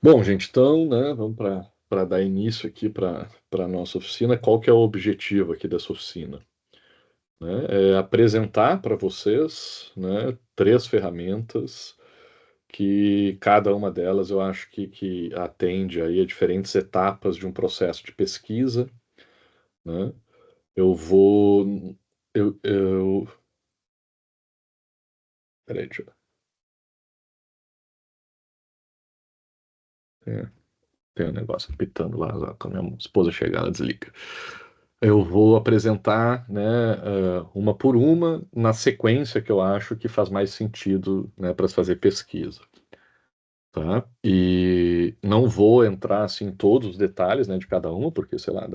Bom, gente, então, né, vamos para dar início aqui para a nossa oficina. Qual que é o objetivo aqui dessa oficina? Né? É apresentar para vocês, né, três ferramentas que cada uma delas eu acho que atende aí a diferentes etapas de um processo de pesquisa, né? Eu vou, peraí, é, tem um negócio apitando lá, quando a minha esposa chegar, ela desliga. Eu vou apresentar, né, uma por uma, na sequência que eu acho que faz mais sentido, né, para se fazer pesquisa, tá? E não vou entrar assim em todos os detalhes, né, de cada uma, porque sei lá,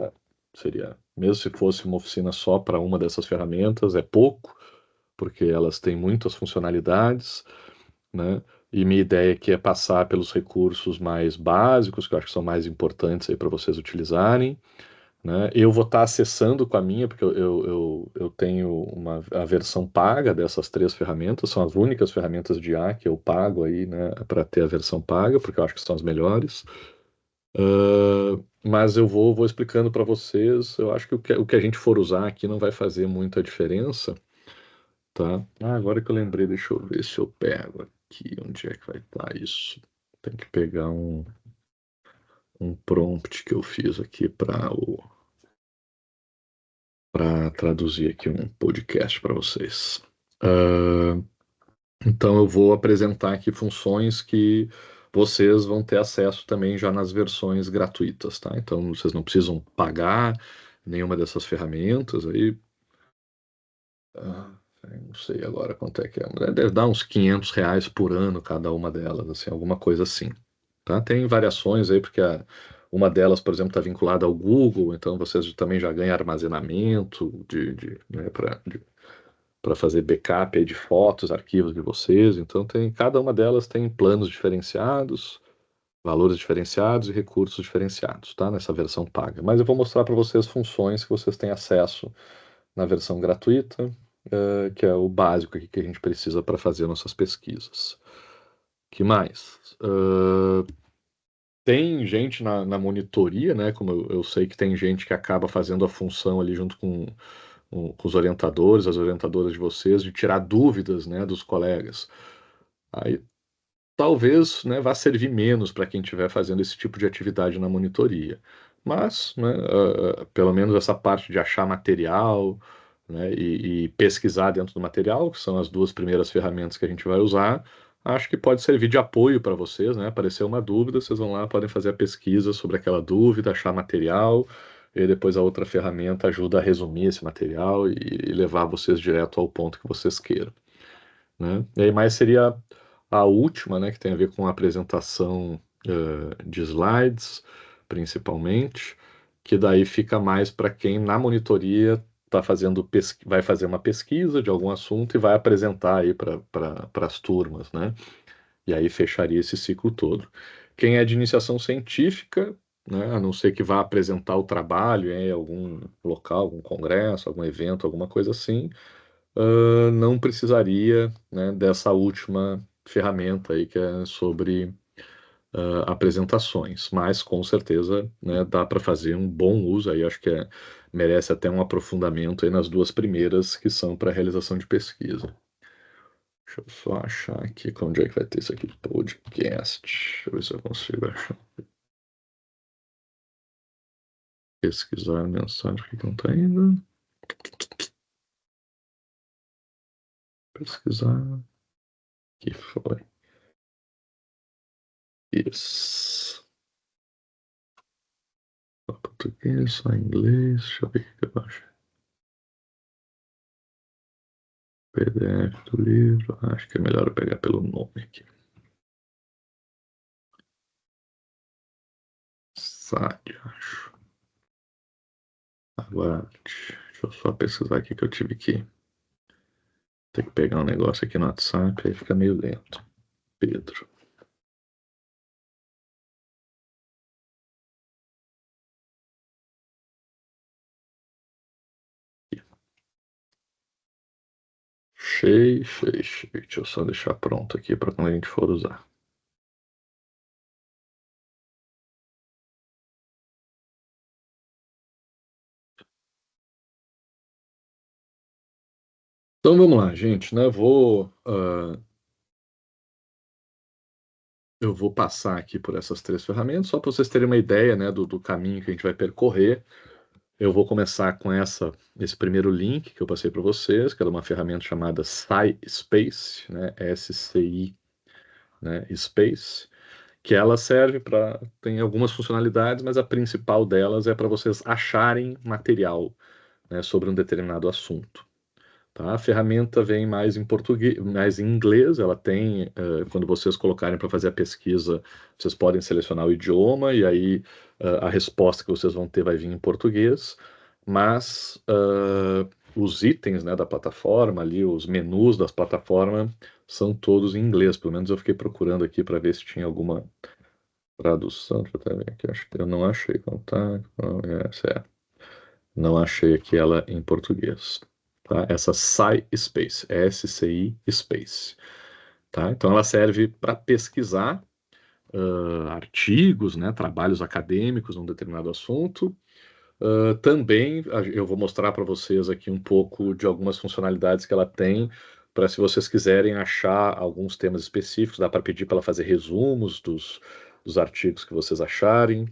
seria, mesmo se fosse uma oficina só para uma dessas ferramentas, é pouco, porque elas têm muitas funcionalidades, né? E minha ideia aqui é passar pelos recursos mais básicos, que eu acho que são mais importantes aí para vocês utilizarem, né? Eu vou estar acessando com a minha, porque eu tenho a versão paga dessas três ferramentas, são as únicas ferramentas de IA que eu pago aí, né, para ter a versão paga, porque eu acho que são as melhores. Mas vou explicando para vocês, eu acho que o que a gente for usar aqui não vai fazer muita diferença, tá? Ah, agora que eu lembrei, deixa eu ver se eu pego aqui, onde é que vai estar isso? Tem que pegar um prompt que eu fiz aqui para traduzir aqui um podcast para vocês. Ah, então eu vou apresentar aqui funções que vocês vão ter acesso também já nas versões gratuitas, tá? Então vocês não precisam pagar nenhuma dessas ferramentas aí. Ah, não sei agora quanto é que é. Deve dar uns R$ 500 por ano cada uma delas, assim, alguma coisa assim. Tá? Tem variações aí, porque uma delas, por exemplo, está vinculada ao Google, então vocês também já ganham armazenamento né, para fazer backup aí de fotos, arquivos de vocês. Então cada uma delas tem planos diferenciados, valores diferenciados e recursos diferenciados, tá? Nessa versão paga. Mas eu vou mostrar para vocês funções que vocês têm acesso na versão gratuita, que é o básico aqui que a gente precisa para fazer nossas pesquisas. Que mais? Tem gente na monitoria, né? Como eu sei que tem gente que acaba fazendo a função ali junto com os orientadores, as orientadoras de vocês, de tirar dúvidas, né, dos colegas. Aí talvez, né, vá servir menos para quem estiver fazendo esse tipo de atividade na monitoria. Mas, né, pelo menos essa parte de achar material, né, e pesquisar dentro do material, que são as duas primeiras ferramentas que a gente vai usar, acho que pode servir de apoio para vocês, né? Apareceu uma dúvida, vocês vão lá, podem fazer a pesquisa sobre aquela dúvida, achar material, e depois a outra ferramenta ajuda a resumir esse material e levar vocês direto ao ponto que vocês queiram, né? E aí mais seria a última, né, que tem a ver com a apresentação de slides, principalmente, que daí fica mais para quem na monitoria vai fazer uma pesquisa de algum assunto e vai apresentar aí para as turmas, né? E aí fecharia esse ciclo todo. Quem é de iniciação científica, né, a não ser que vá apresentar o trabalho em algum local, algum congresso, algum evento, alguma coisa assim, não precisaria, né, dessa última ferramenta aí que é sobre apresentações, mas com certeza, né, dá para fazer um bom uso aí, acho que merece até um aprofundamento aí nas duas primeiras que são para realização de pesquisa. Deixa eu só achar aqui onde é que vai ter isso aqui, podcast. Deixa eu ver se eu consigo achar. Pesquisar a mensagem que não está indo. Pesquisar. Que foi? Isso. Só português, só inglês. Deixa eu ver o que eu acho. PDF do livro. Acho que é melhor eu pegar pelo nome aqui. Sade, acho. Aguarde. Deixa eu só pesquisar aqui que eu tive que. Tem que pegar um negócio aqui no WhatsApp, aí fica meio lento. Pedro. Cheio. Deixa eu só deixar pronto aqui para quando a gente for usar. Então vamos lá, gente, né? Eu vou passar aqui por essas três ferramentas, só para vocês terem uma ideia, né, do caminho que a gente vai percorrer. Eu vou começar com esse primeiro link que eu passei para vocês, que é de uma ferramenta chamada SciSpace, né? SCI, né? Space, que ela serve para, tem algumas funcionalidades, mas a principal delas é para vocês acharem material, né, sobre um determinado assunto. Tá? A ferramenta vem mais em português, mais em inglês. Ela tem, quando vocês colocarem para fazer a pesquisa, vocês podem selecionar o idioma e aí a resposta que vocês vão ter vai vir em português. Mas os itens, né, da plataforma ali, os menus das plataformas são todos em inglês. Pelo menos eu fiquei procurando aqui para ver se tinha alguma tradução. Deixa eu até ver aqui. Acho que eu não achei contato. Essa é. Não achei aqui ela em português. Tá? Essa SciSpace, SCI Space. Tá? Então ela serve para pesquisar artigos, né, trabalhos acadêmicos num determinado assunto. Também eu vou mostrar para vocês aqui um pouco de algumas funcionalidades que ela tem para se vocês quiserem achar alguns temas específicos, dá para pedir para ela fazer resumos dos artigos que vocês acharem.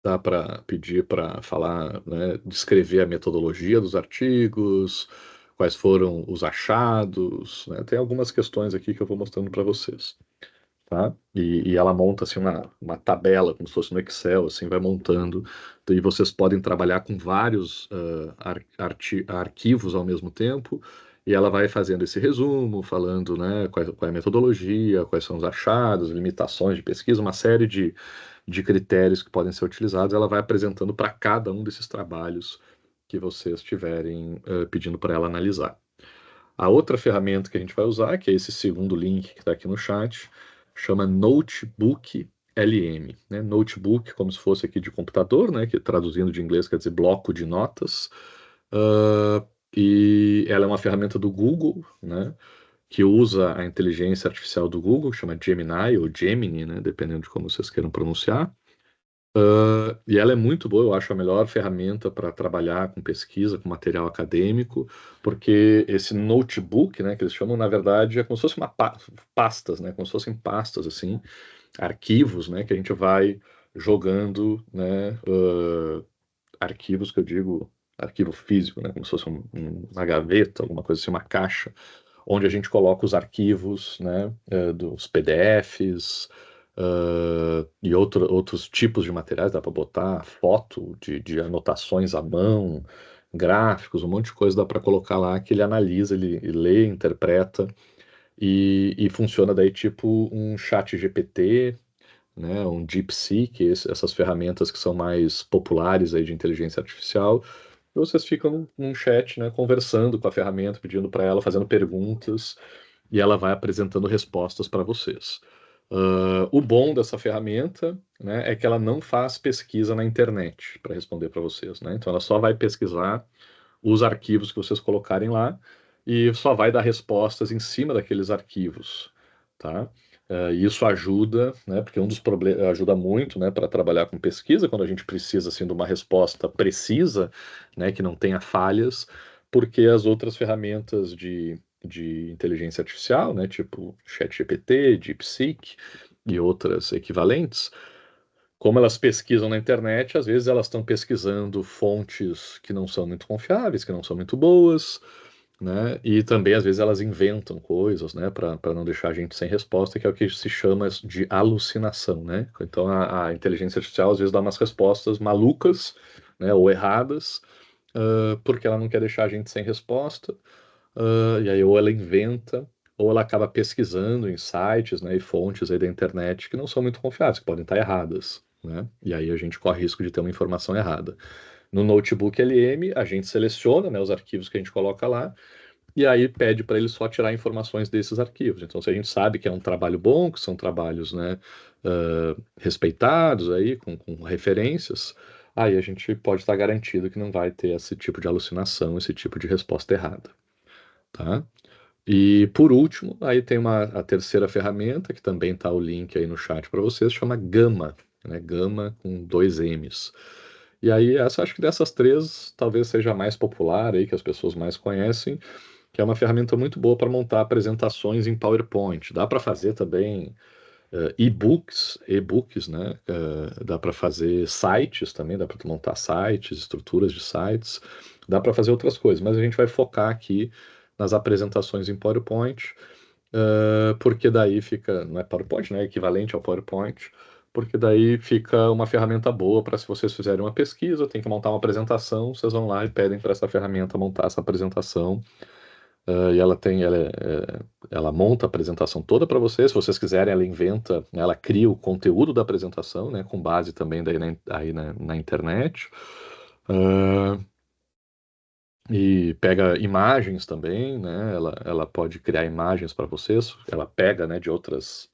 Dá para pedir para falar, né, descrever a metodologia dos artigos, quais foram os achados, né? Tem algumas questões aqui que eu vou mostrando para vocês, tá? E ela monta assim uma tabela, como se fosse no Excel, assim, vai montando. E vocês podem trabalhar com vários arquivos ao mesmo tempo. E ela vai fazendo esse resumo, falando, né, qual é a metodologia, quais são os achados, limitações de pesquisa, uma série de critérios que podem ser utilizados, ela vai apresentando para cada um desses trabalhos que vocês estiverem pedindo para ela analisar. A outra ferramenta que a gente vai usar, que é esse segundo link que está aqui no chat, chama Notebook LM, né? Notebook, como se fosse aqui de computador, né? Que traduzindo de inglês quer dizer bloco de notas. Uh, e ela é uma ferramenta do Google, né? Que usa a inteligência artificial do Google, que chama Gemini ou Gemini, né? Dependendo de como vocês queiram pronunciar. E ela é muito boa, eu acho a melhor ferramenta para trabalhar com pesquisa, com material acadêmico, porque esse notebook, né, que eles chamam, na verdade, é como se fosse pastas, né, como se fossem pastas, assim, arquivos, né, que a gente vai jogando, né, arquivos que eu digo, arquivo físico, né, como se fosse uma gaveta, alguma coisa assim, uma caixa, onde a gente coloca os arquivos, né, dos PDFs, e outros tipos de materiais, dá para botar foto de anotações à mão, gráficos, um monte de coisa dá para colocar lá que ele analisa, ele lê, interpreta e funciona daí tipo um chat GPT, né, um DeepSeek, essas ferramentas que são mais populares aí de inteligência artificial. E vocês ficam num chat, né, conversando com a ferramenta, pedindo para ela, fazendo perguntas, e ela vai apresentando respostas para vocês. O bom dessa ferramenta, né, é que ela não faz pesquisa na internet para responder para vocês, né? Então ela só vai pesquisar os arquivos que vocês colocarem lá e só vai dar respostas em cima daqueles arquivos, tá? Isso ajuda, né? Porque um dos problemas ajuda muito, né, para trabalhar com pesquisa quando a gente precisa assim de uma resposta precisa, né, que não tenha falhas, porque as outras ferramentas de inteligência artificial, né, tipo ChatGPT, DeepSeek e outras equivalentes, como elas pesquisam na internet, às vezes elas estão pesquisando fontes que não são muito confiáveis, que não são muito boas, né? E também às vezes elas inventam coisas, né, para não deixar a gente sem resposta, que é o que se chama de alucinação, né? Então a inteligência artificial às vezes dá umas respostas malucas, né, ou erradas, porque ela não quer deixar a gente sem resposta, e aí ou ela inventa ou ela acaba pesquisando em sites, né, e fontes aí da internet que não são muito confiáveis, que podem estar erradas, né? E aí a gente corre risco de ter uma informação errada. No Notebook LM, a gente seleciona, né, os arquivos que a gente coloca lá e aí pede para ele só tirar informações desses arquivos. Então, se a gente sabe que é um trabalho bom, que são trabalhos, né, respeitados aí, com referências, aí a gente pode estar garantido que não vai ter esse tipo de alucinação, esse tipo de resposta errada, tá? E por último, aí tem a terceira ferramenta, que também está o link aí no chat para vocês, chama Gama, né? Gama com dois M's. E aí, essa acho que dessas três talvez seja a mais popular aí, que as pessoas mais conhecem, que é uma ferramenta muito boa para montar apresentações em PowerPoint. Dá para fazer também e-books, né? Dá para fazer sites também, dá para montar sites, estruturas de sites, dá para fazer outras coisas, mas a gente vai focar aqui nas apresentações em PowerPoint, porque daí fica, não é PowerPoint, né? É equivalente ao PowerPoint, porque daí fica uma ferramenta boa para se vocês fizerem uma pesquisa, tem que montar uma apresentação, vocês vão lá e pedem para essa ferramenta montar essa apresentação. E ela monta a apresentação toda para vocês. Se vocês quiserem, ela inventa, ela cria o conteúdo da apresentação, né, com base também daí na internet. Ah, e pega imagens também, né? Ela pode criar imagens para vocês. Ela pega, né, de outras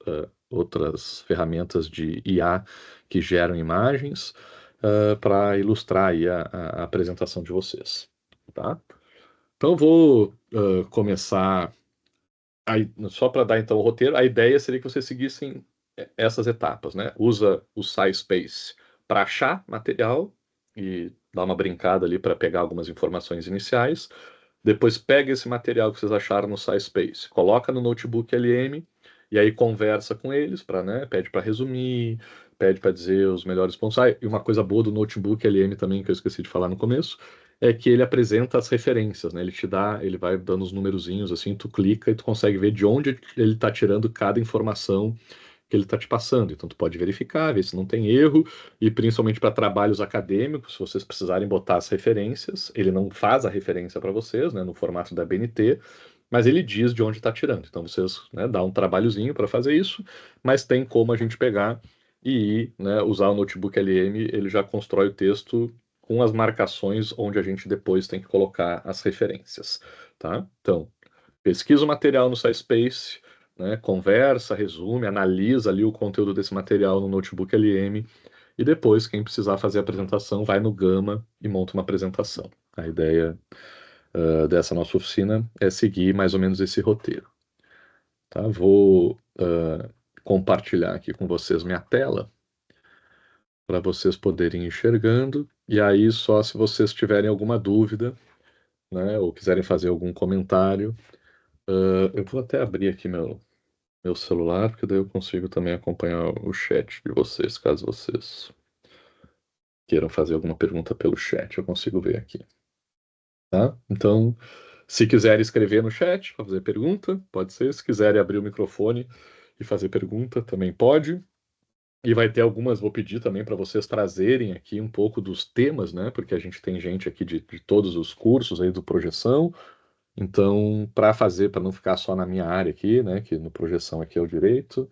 ferramentas de IA que geram imagens para ilustrar aí a apresentação de vocês, tá? Então, eu vou começar. Só para dar então o roteiro, a ideia seria que vocês seguissem essas etapas, né? Usa o SciSpace para achar material e dar uma brincada ali para pegar algumas informações iniciais. Depois pega esse material que vocês acharam no SciSpace, coloca no notebook LM e aí conversa com eles para, né? Pede para resumir, pede para dizer os melhores pontos. E uma coisa boa do notebook LM também que eu esqueci de falar no começo é que ele apresenta as referências, né? Ele vai dando os numerozinhos assim, tu clica e tu consegue ver de onde ele está tirando cada informação que ele está te passando. Então, tu pode verificar, ver se não tem erro, e principalmente para trabalhos acadêmicos, se vocês precisarem botar as referências, ele não faz a referência para vocês, né, no formato da BNT, mas ele diz de onde está tirando. Então, vocês, né, dá um trabalhozinho para fazer isso, mas tem como a gente pegar e ir, né, usar o notebook LM, ele já constrói o texto com as marcações onde a gente depois tem que colocar as referências, tá? Então, pesquisa o material no SciSpace, né, conversa, resume, analisa ali o conteúdo desse material no notebook LM e depois, quem precisar fazer a apresentação, vai no Gama e monta uma apresentação. A ideia dessa nossa oficina é seguir mais ou menos esse roteiro. Tá? Vou compartilhar aqui com vocês minha tela para vocês poderem ir enxergando. E aí, só se vocês tiverem alguma dúvida, né, ou quiserem fazer algum comentário, eu vou até abrir aqui meu celular, porque daí eu consigo também acompanhar o chat de vocês, caso vocês queiram fazer alguma pergunta pelo chat, eu consigo ver aqui, tá? Então, se quiserem escrever no chat para fazer pergunta, pode ser. Se quiserem abrir o microfone e fazer pergunta, também pode. E vai ter algumas, vou pedir também para vocês trazerem aqui um pouco dos temas, né? Porque a gente tem gente aqui de todos os cursos aí do Projeção. Então, para fazer, para não ficar só na minha área aqui, né? Que no Projeção aqui é o direito.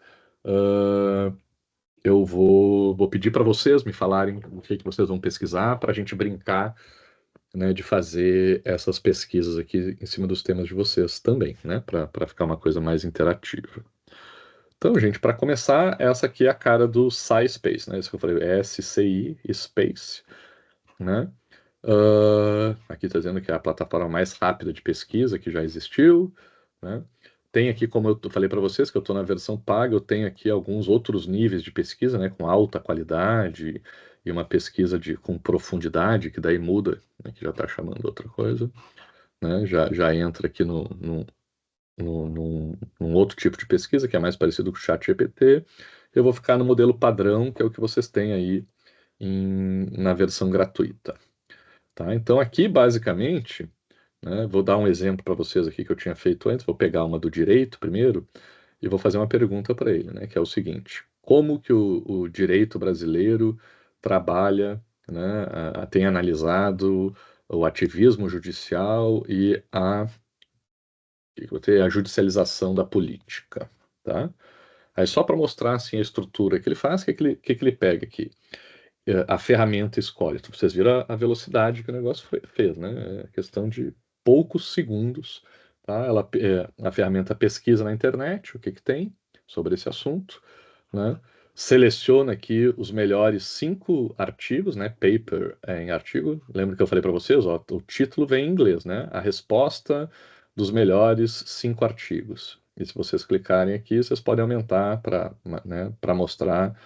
Eu vou pedir para vocês me falarem o que vocês vão pesquisar para a gente brincar, né, de fazer essas pesquisas aqui em cima dos temas de vocês também, né, para ficar uma coisa mais interativa. Então, gente, para começar, essa aqui é a cara do SciSpace, né? Isso que eu falei, SCI Space, né? Aqui está dizendo que é a plataforma mais rápida de pesquisa que já existiu, né? Tem aqui, como eu falei para vocês, que eu estou na versão paga, eu tenho aqui alguns outros níveis de pesquisa, né, com alta qualidade e uma pesquisa com profundidade, que daí muda, né, que já está chamando outra coisa, né? Já entra aqui num outro tipo de pesquisa, que é mais parecido com o ChatGPT. Eu vou ficar no modelo padrão, que é o que vocês têm aí na versão gratuita. Tá? Então, aqui, basicamente, né, vou dar um exemplo para vocês aqui que eu tinha feito antes. Vou pegar uma do direito primeiro e vou fazer uma pergunta para ele, né, que é o seguinte: como que o direito brasileiro trabalha, né, tem analisado o ativismo judicial e a judicialização da política, tá? Aí só para mostrar assim a estrutura que ele faz, o que ele pega aqui? A ferramenta escolhe. Então, vocês viram a velocidade que o negócio fez, né? É questão de poucos segundos, tá? A ferramenta pesquisa na internet o que tem sobre esse assunto, né? Seleciona aqui os melhores 5 artigos, né? Paper em artigo. Lembra que eu falei para vocês, ó, o título vem em inglês, né? A resposta dos melhores 5 artigos. E se vocês clicarem aqui, vocês podem aumentar para, né, para mostrar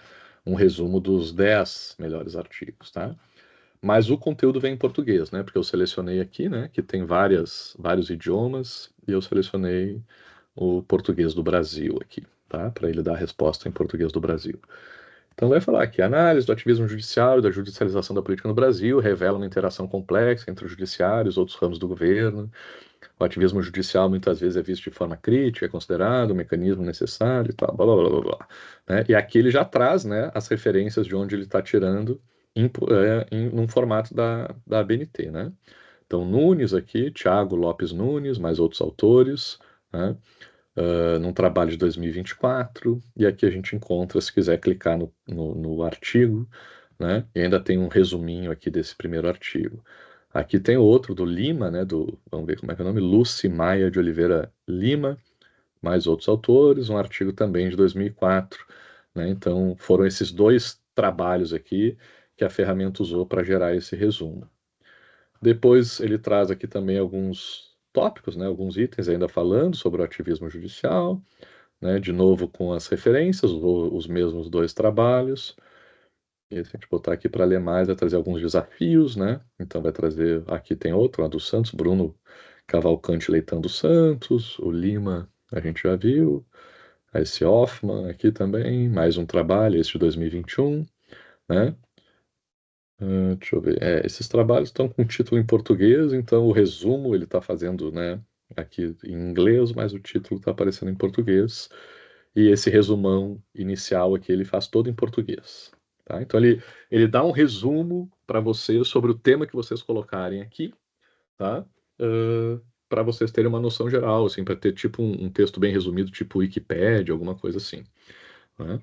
um resumo dos 10 melhores artigos, tá? mas o conteúdo vem em português, né? Porque eu selecionei aqui, né, que tem vários idiomas, e eu selecionei o português do Brasil aqui, tá? Para ele dar a resposta em português do Brasil. Então vai falar que a análise do ativismo judiciário e da judicialização da política no Brasil revela uma interação complexa entre o judiciário e os outros ramos do governo. O ativismo judicial muitas vezes é visto de forma crítica, é considerado um mecanismo necessário e tal, blá, blá, blá, blá, blá, né? E aqui ele já traz, né, as referências de onde ele está tirando num formato da ABNT, né? Então, Nunes aqui, Tiago Lopes Nunes, mais outros autores, né? Num trabalho de 2024, e aqui a gente encontra, se quiser clicar no artigo, né? E ainda tem um resuminho aqui desse primeiro artigo. Aqui tem outro do Lima, né? Vamos ver como é que é o nome, Luci Maia de Oliveira Lima, mais outros autores, um artigo também de 2004, né? Então foram esses dois trabalhos aqui que a ferramenta usou para gerar esse resumo. Depois ele traz aqui também alguns tópicos, né? Alguns itens ainda falando sobre o ativismo judicial, né? De novo com as referências, os mesmos dois trabalhos. E se a gente botar aqui para ler mais, vai trazer alguns desafios, né? Então vai trazer, aqui tem outro, lá do Santos, Bruno Cavalcante Leitão dos Santos, o Lima, a gente já viu, esse Hoffman aqui também, mais um trabalho, esse de 2021, né? Deixa eu ver, esses trabalhos estão com título em português, então o resumo ele está fazendo, né, aqui em inglês, mas o título está aparecendo em português. E esse resumão inicial aqui ele faz todo em português. Tá? Então ele dá um resumo para vocês sobre o tema que vocês colocarem aqui, tá? Para vocês terem uma noção geral, assim, para ter tipo um texto bem resumido, tipo Wikipédia, alguma coisa assim. Né?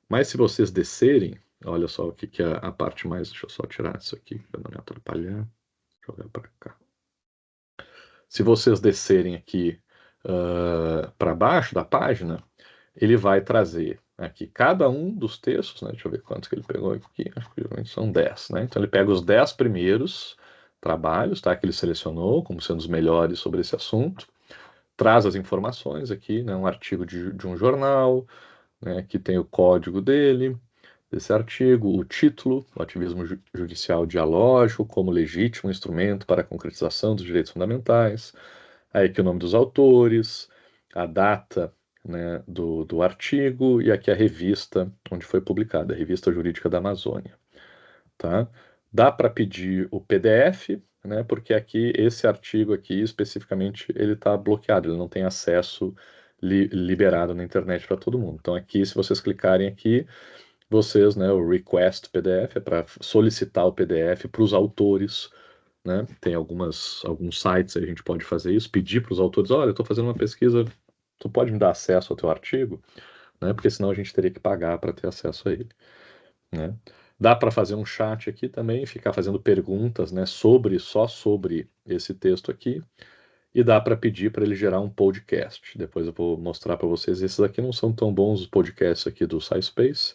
Mas se vocês descerem, olha só o que é a parte mais. Deixa eu só tirar isso aqui para não me atrapalhar. Jogar para cá. Se vocês descerem aqui para baixo da página, ele vai trazer aqui cada um dos textos, né? Deixa eu ver quantos que ele pegou aqui, acho que geralmente são 10, né? Então ele pega os 10 primeiros trabalhos, tá? Que ele selecionou como sendo os melhores sobre esse assunto, traz as informações aqui, né? Um artigo de um jornal, né? Que tem o código desse artigo, o título, o ativismo judicial dialógico como legítimo instrumento para a concretização dos direitos fundamentais, aí aqui o nome dos autores, a data, né, do artigo e aqui a revista onde foi publicada, a Revista Jurídica da Amazônia, tá? Dá para pedir o PDF, né, porque aqui esse artigo aqui especificamente ele está bloqueado, ele não tem acesso liberado na internet para todo mundo. Então aqui, se vocês clicarem aqui, vocês, né, o request PDF é para solicitar o PDF para os autores, né? Tem alguns sites aí a gente pode fazer isso, pedir para os autores, olha, eu estou fazendo uma pesquisa, tu pode me dar acesso ao teu artigo, né? Porque senão a gente teria que pagar para ter acesso a ele, né? Dá para fazer um chat aqui também, ficar fazendo perguntas, né, só sobre esse texto aqui, e dá para pedir para ele gerar um podcast. Depois eu vou mostrar para vocês. Esses aqui não são tão bons os podcasts aqui do SciSpace,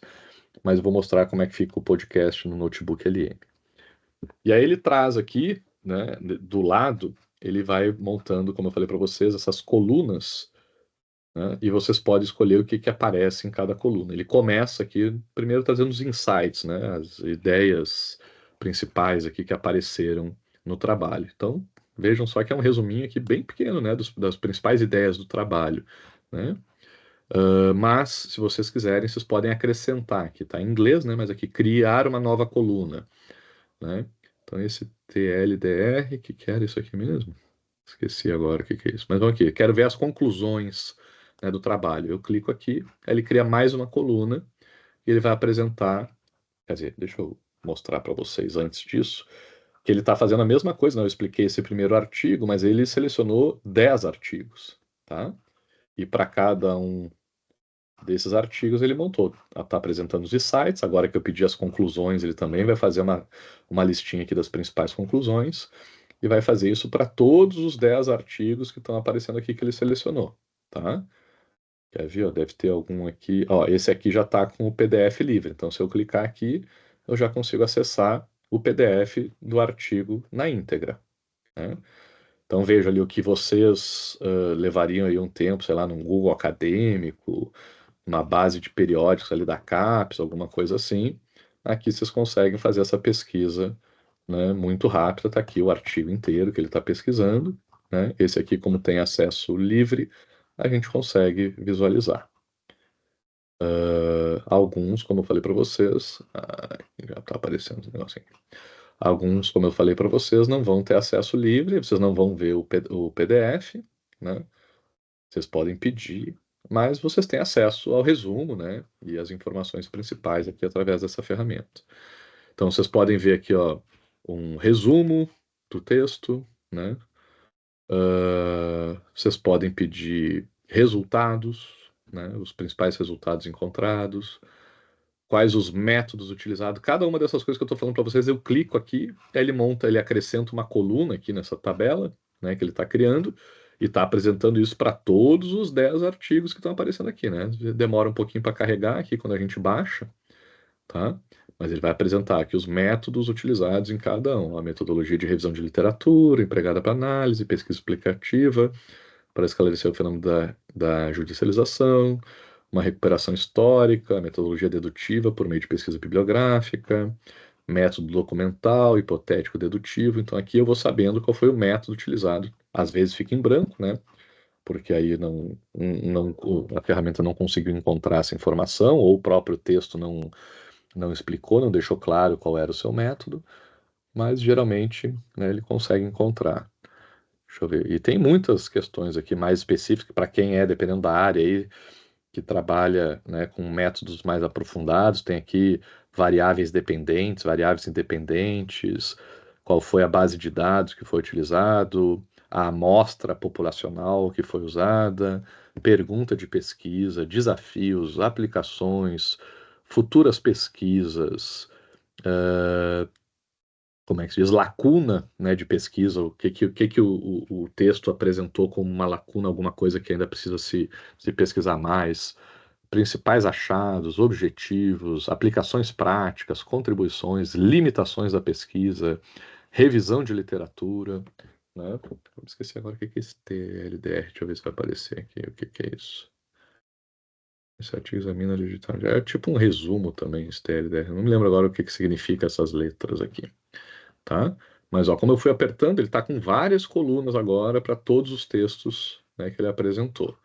mas eu vou mostrar como é que fica o podcast no notebook LM. E aí ele traz aqui, né, do lado, ele vai montando, como eu falei para vocês, essas colunas, né, e vocês podem escolher o que, que aparece em cada coluna. Ele começa aqui, primeiro trazendo os insights, né, as ideias principais aqui que apareceram no trabalho. Então, vejam só que é um resuminho aqui bem pequeno, né, das principais ideias do trabalho, né? Mas, se vocês quiserem, vocês podem acrescentar, aqui está em inglês, né, mas aqui criar uma nova coluna, né? Então, esse TLDR, que era isso aqui mesmo? Esqueci agora o que é isso. Mas vamos aqui, quero ver as conclusões, né, do trabalho. Eu clico aqui, aí ele cria mais uma coluna e ele vai apresentar. Quer dizer, deixa eu mostrar para vocês antes disso, que ele está fazendo a mesma coisa, né? Eu expliquei esse primeiro artigo, mas ele selecionou 10 artigos, tá? E para cada um desses artigos ele montou. Está apresentando os insights. Agora que eu pedi as conclusões, ele também vai fazer uma listinha aqui das principais conclusões e vai fazer isso para todos os 10 artigos que estão aparecendo aqui que ele selecionou, tá? Quer ver? Ó, deve ter algum aqui. Ó, esse aqui já está com o PDF livre. Então, se eu clicar aqui, eu já consigo acessar o PDF do artigo na íntegra, né? Então veja ali o que vocês levariam aí um tempo, sei lá, num Google acadêmico, uma base de periódicos ali da CAPES, alguma coisa assim. Aqui vocês conseguem fazer essa pesquisa né, muito rápida. Está aqui o artigo inteiro que ele está pesquisando, né? Esse aqui, como tem acesso livre, a gente consegue visualizar. Alguns, como eu falei para vocês, já está aparecendo o negócio aqui. Alguns, como eu falei para vocês, não vão ter acesso livre, vocês não vão ver o PDF, né? Vocês podem pedir, mas vocês têm acesso ao resumo, né? E as informações principais aqui através dessa ferramenta. Então, vocês podem ver aqui, ó, um resumo do texto, né? Vocês podem pedir resultados, né? Os principais resultados encontrados, quais os métodos utilizados. Cada uma dessas coisas que eu estou falando para vocês, eu clico aqui, ele monta, ele acrescenta uma coluna aqui nessa tabela, né, que ele está criando, e está apresentando isso para todos os 10 artigos que estão aparecendo aqui, né? Demora um pouquinho para carregar aqui quando a gente baixa, tá? Mas ele vai apresentar aqui os métodos utilizados em cada um. A metodologia de revisão de literatura, empregada para análise, pesquisa explicativa, para esclarecer o fenômeno da judicialização, uma recuperação histórica, metodologia dedutiva por meio de pesquisa bibliográfica, método documental, hipotético dedutivo. Então aqui eu vou sabendo qual foi o método utilizado. Às vezes fica em branco, né? Porque aí a ferramenta não conseguiu encontrar essa informação, ou o próprio texto não explicou, não deixou claro qual era o seu método, mas geralmente, né, ele consegue encontrar. Deixa eu ver. E tem muitas questões aqui mais específicas para quem é, dependendo da área aí, que trabalha, né, com métodos mais aprofundados. Tem aqui variáveis dependentes, variáveis independentes, qual foi a base de dados que foi utilizado, a amostra populacional que foi usada, pergunta de pesquisa, desafios, aplicações, futuras pesquisas, como é que se diz, lacuna, né, de pesquisa, o texto apresentou como uma lacuna, alguma coisa que ainda precisa se pesquisar mais, principais achados, objetivos, aplicações práticas, contribuições, limitações da pesquisa, revisão de literatura, né? Eu esqueci agora o que é esse TLDR, deixa eu ver se vai aparecer aqui, o que é isso. Esse artigo examina a digital. É tipo um resumo também, esse TLDR. Não me lembro agora o que significa essas letras aqui, tá? Mas ó, como eu fui apertando, ele está com várias colunas agora para todos os textos, né, que ele apresentou.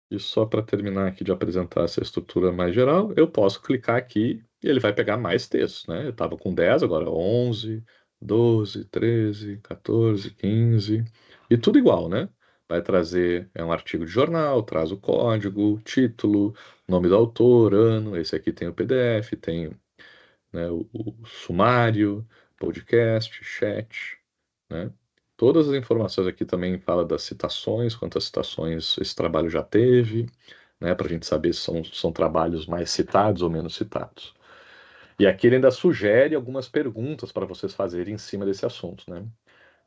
E só para terminar aqui de apresentar essa estrutura mais geral, eu posso clicar aqui e ele vai pegar mais textos, né? Eu estava com 10, agora 11, 12, 13, 14, 15, e tudo igual, né? Vai trazer, é um artigo de jornal, traz o código, título, nome do autor, ano, esse aqui tem o PDF, tem, né, o sumário, podcast, chat, né? Todas as informações aqui também fala das citações, quantas citações esse trabalho já teve, né, para a gente saber se são trabalhos mais citados ou menos citados. E aqui ele ainda sugere algumas perguntas para vocês fazerem em cima desse assunto, né?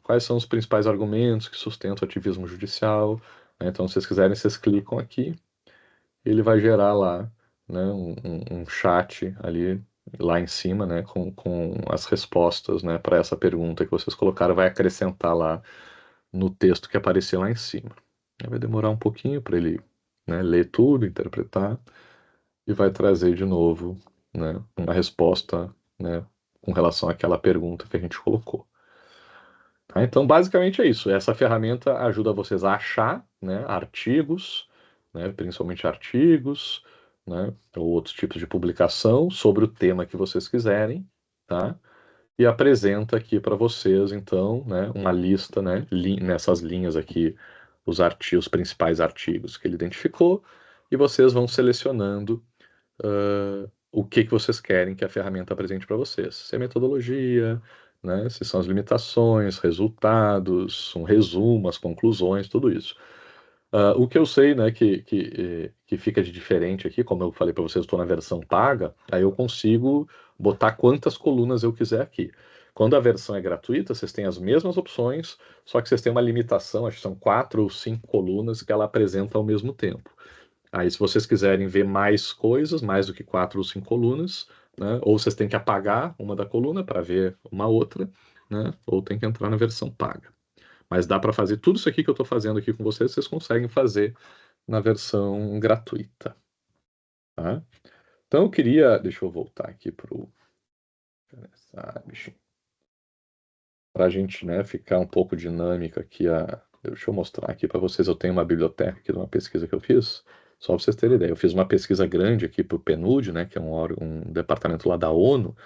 Quais são os principais argumentos que sustentam o ativismo judicial? Né? Então, se vocês quiserem, vocês clicam aqui, ele vai gerar lá, né, um chat ali lá em cima, né, com as respostas, né, para essa pergunta que vocês colocaram, vai acrescentar lá no texto que aparecer lá em cima. Vai demorar um pouquinho para ele, né, ler tudo, interpretar, e vai trazer de novo, né, uma resposta, né, com relação àquela pergunta que a gente colocou. Tá? Então, basicamente é isso. Essa ferramenta ajuda vocês a achar, né, artigos, né, principalmente artigos, né, ou outros tipos de publicação sobre o tema que vocês quiserem, tá? E apresenta aqui para vocês, então, né, uma lista, né, nessas linhas aqui, os artigos, os principais artigos que ele identificou, e vocês vão selecionando o que vocês querem que a ferramenta apresente para vocês. Se é metodologia, né, se são as limitações, resultados, um resumo, as conclusões, tudo isso. O que eu sei, né, que fica de diferente aqui, como eu falei para vocês, estou na versão paga, aí eu consigo botar quantas colunas eu quiser aqui. Quando a versão é gratuita, vocês têm as mesmas opções, só que vocês têm uma limitação, acho que são 4 ou 5 colunas que ela apresenta ao mesmo tempo. Aí, se vocês quiserem ver mais coisas, mais do que 4 ou 5 colunas, né, ou vocês têm que apagar uma da coluna para ver uma outra, né, ou tem que entrar na versão paga. Mas dá para fazer tudo isso aqui que eu estou fazendo aqui com vocês, vocês conseguem fazer na versão gratuita. Tá? Então eu queria. Deixa eu voltar aqui para o. Bichinho. para a gente, né, ficar um pouco dinâmica aqui, deixa eu mostrar aqui para vocês. Eu tenho uma biblioteca aqui de uma pesquisa que eu fiz, só para vocês terem ideia. Eu fiz uma pesquisa grande aqui para o PNUD, né, que é um órgão, um departamento lá da ONU.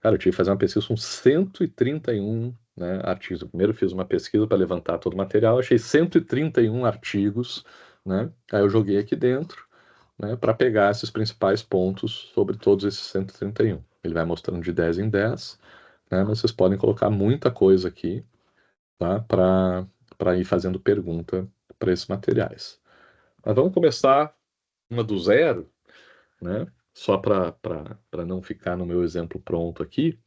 Cara, eu tive que fazer uma pesquisa com 131, né, artigos. Eu primeiro fiz uma pesquisa para levantar todo o material, achei 131 artigos, né? Aí eu joguei aqui dentro, né, para pegar esses principais pontos sobre todos esses 131. Ele vai mostrando de 10 em 10, né, mas vocês podem colocar muita coisa aqui, tá, para ir fazendo pergunta para esses materiais. Mas vamos começar uma do zero, né, só para não ficar no meu exemplo pronto aqui.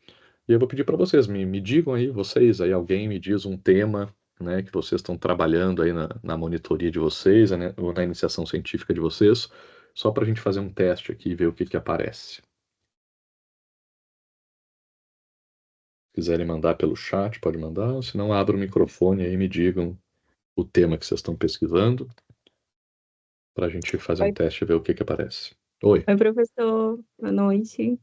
E eu vou pedir para vocês, me digam aí, vocês aí, alguém me diz um tema, né, que vocês estão trabalhando aí na monitoria de vocês, né, ou na iniciação científica de vocês, só para a gente fazer um teste aqui e ver o que aparece. Se quiserem mandar pelo chat, pode mandar, ou se não, abra o microfone aí e me digam o tema que vocês estão pesquisando, para a gente fazer um Oi, teste e ver o que aparece. Oi, oi, professor. Boa noite.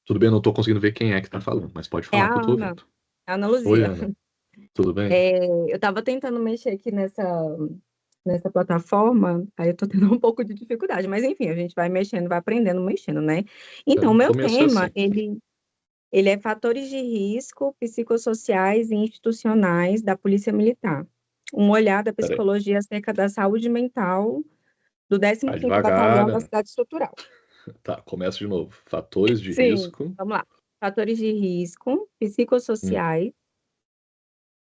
tudo bem? Eu não estou conseguindo ver quem é que está falando, mas pode É falar a que eu estou Ana, ouvindo. a Ana Oi, Luzia. Ana, tudo bem? Eu estava tentando mexer aqui nessa plataforma, aí eu estou tendo um pouco de dificuldade, mas enfim, a gente vai mexendo, vai aprendendo, mexendo, né? Então, No o meu começo é tema, assim. ele é fatores de risco psicossociais e institucionais da Polícia Militar. Um olhar da Peraí, psicologia acerca da saúde mental do vai 15º devagar, Batalhão da Ana. Cidade Estrutural. Tá, começa de novo. Fatores de Sim, risco vamos lá. Fatores de risco hum, psicossociais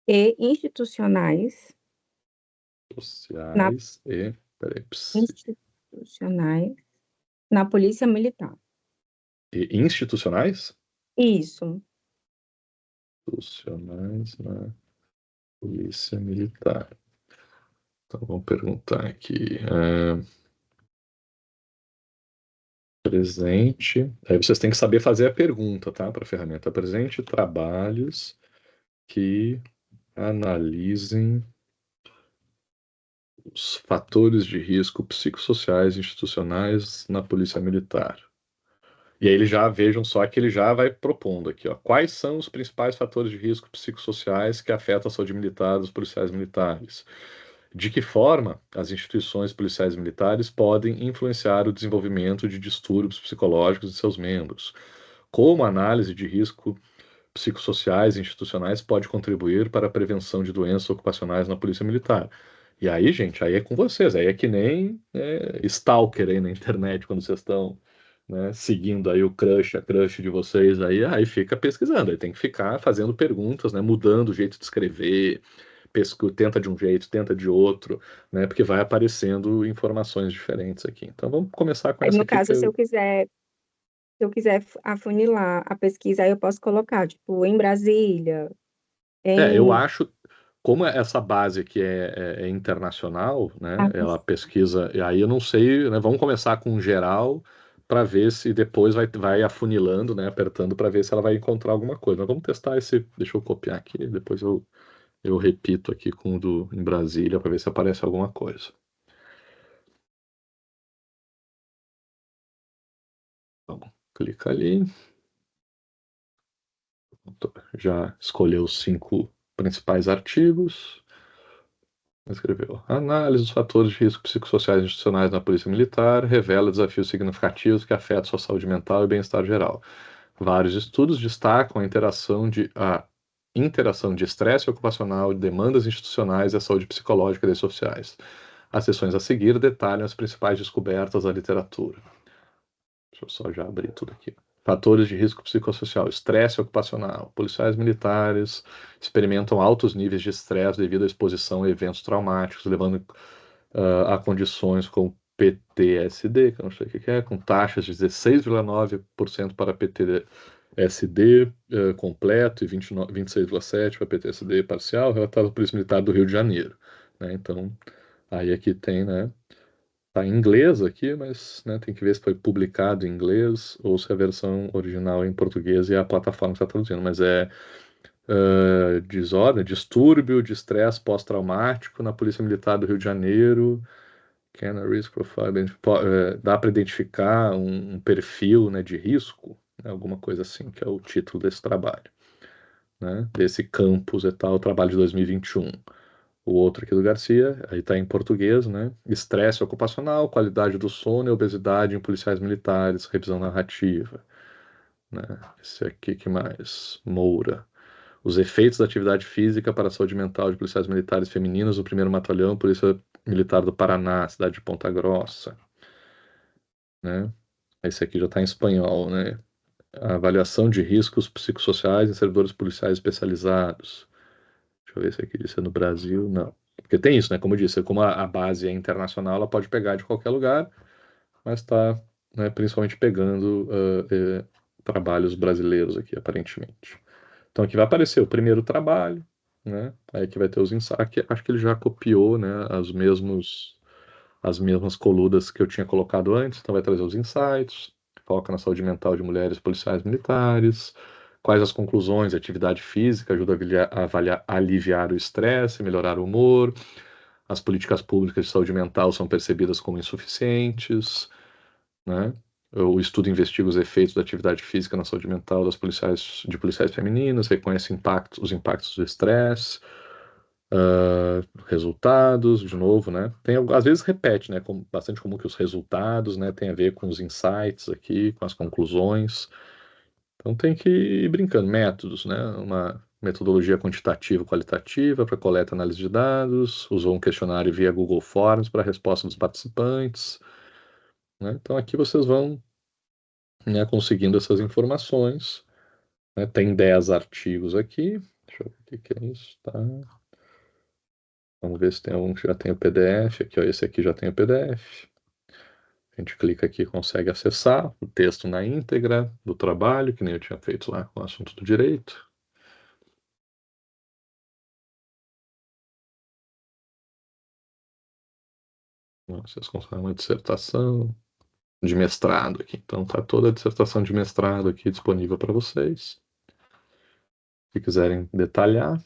e institucionais na sociais e. Peraí, institucionais na Polícia Militar. institucionais? Isso. Institucionais na Polícia Militar. Então vamos perguntar aqui. Presente. Aí vocês têm que saber fazer a pergunta, tá? Para a ferramenta. Presente trabalhos que analisem os fatores de risco psicossociais e institucionais na Polícia Militar. E aí eles já vejam só que ele já vai propondo aqui, ó, quais são os principais fatores de risco psicossociais que afetam a saúde militar dos policiais militares? De que forma as instituições policiais militares podem influenciar o desenvolvimento de distúrbios psicológicos de seus membros? Como a análise de risco psicossociais e institucionais pode contribuir para a prevenção de doenças ocupacionais na Polícia Militar? E aí, gente, aí é com vocês, aí é que nem stalker aí na internet, quando vocês estão, né, seguindo aí o crush, a crush de vocês aí fica pesquisando, aí tem que ficar fazendo perguntas, né, mudando o jeito de escrever, tenta de um jeito, tenta de outro, né, porque vai aparecendo informações diferentes aqui. Então vamos começar com Aí, essa no aqui que caso, se eu... eu quiser afunilar a pesquisa, aí eu posso colocar, tipo, em Brasília, Eu em... acho, como essa base aqui é internacional, né, Ah, ela pesquisa, e aí eu não sei, né, vamos começar com geral para ver se depois vai afunilando, né, apertando para ver se ela vai encontrar alguma coisa. Mas vamos testar esse, deixa eu copiar aqui, depois eu repito aqui com o do em Brasília para ver se aparece alguma coisa. Então, clica ali, já escolheu os 5 principais artigos. Escreveu. Análise dos fatores de risco psicossociais institucionais na Polícia Militar revela desafios significativos que afetam sua saúde mental e bem-estar geral. Vários estudos destacam a interação de estresse ocupacional, demandas institucionais e a saúde psicológica das sociais. As sessões a seguir detalham as principais descobertas da literatura. Deixa eu só já abrir tudo aqui. Fatores de risco psicossocial, estresse ocupacional. Policiais militares experimentam altos níveis de estresse devido à exposição a eventos traumáticos, levando a condições como PTSD, que eu não sei o que é, com taxas de 16,9% para PTSD completo e 26,7% para PTSD parcial, relatado pela Polícia Militar do Rio de Janeiro. Né? Então, aí aqui tem, né? Tá em inglês aqui, mas né, tem que ver se foi publicado em inglês ou se a versão original é em português e é a plataforma que está traduzindo. Mas desordem, distúrbio de estresse pós-traumático na Polícia Militar do Rio de Janeiro. Can a risk profile, dá para identificar um perfil, né, de risco, Alguma coisa assim, que é o título desse trabalho, né? Desse campus e tal, trabalho de 2021. O outro aqui do Garcia, aí está em português, né? Estresse ocupacional, qualidade do sono e obesidade em policiais militares, revisão narrativa, né? Esse aqui, que mais? Moura. Os efeitos da atividade física para a saúde mental de policiais militares femininas do 1º Batalhão, Polícia Militar do Paraná, cidade de Ponta Grossa, né? Esse aqui já está em espanhol, né? A avaliação de riscos psicossociais em servidores policiais especializados. Deixa eu ver se aqui disse no Brasil. Não. Porque tem isso, né? Como eu disse, como a base é internacional, ela pode pegar de qualquer lugar, mas está, né, principalmente pegando trabalhos brasileiros aqui, aparentemente. Então aqui vai aparecer o primeiro trabalho, né? Aí aqui vai ter os ensaios. Aqui, acho que ele já copiou, né, as mesmas colunas que eu tinha colocado antes. Então vai trazer os insights, foca na saúde mental de mulheres policiais militares, quais as conclusões, atividade física ajuda a aliviar o estresse, melhorar o humor, as políticas públicas de saúde mental são percebidas como insuficientes, né? O estudo investiga os efeitos da atividade física na saúde mental de policiais femininas, reconhece os impactos do estresse, resultados, de novo, né? Às vezes repete, né? Bastante comum que os resultados, né, tem a ver com os insights aqui, com as conclusões. Então tem que ir brincando. Métodos, né? Uma metodologia quantitativa qualitativa para coleta e análise de dados, usou um questionário via Google Forms para a resposta dos participantes, né? Então aqui vocês vão, né, conseguindo essas informações, né? Tem 10 artigos aqui. Deixa eu ver o que que é isso, tá? Vamos ver se tem algum que já tem o PDF. Aqui, ó, esse aqui já tem o PDF. A gente clica aqui e consegue acessar o texto na íntegra do trabalho, que nem eu tinha feito lá com o assunto do direito. Vocês conseguem uma dissertação de mestrado aqui. Então tá toda a dissertação de mestrado aqui disponível para vocês. Se quiserem detalhar.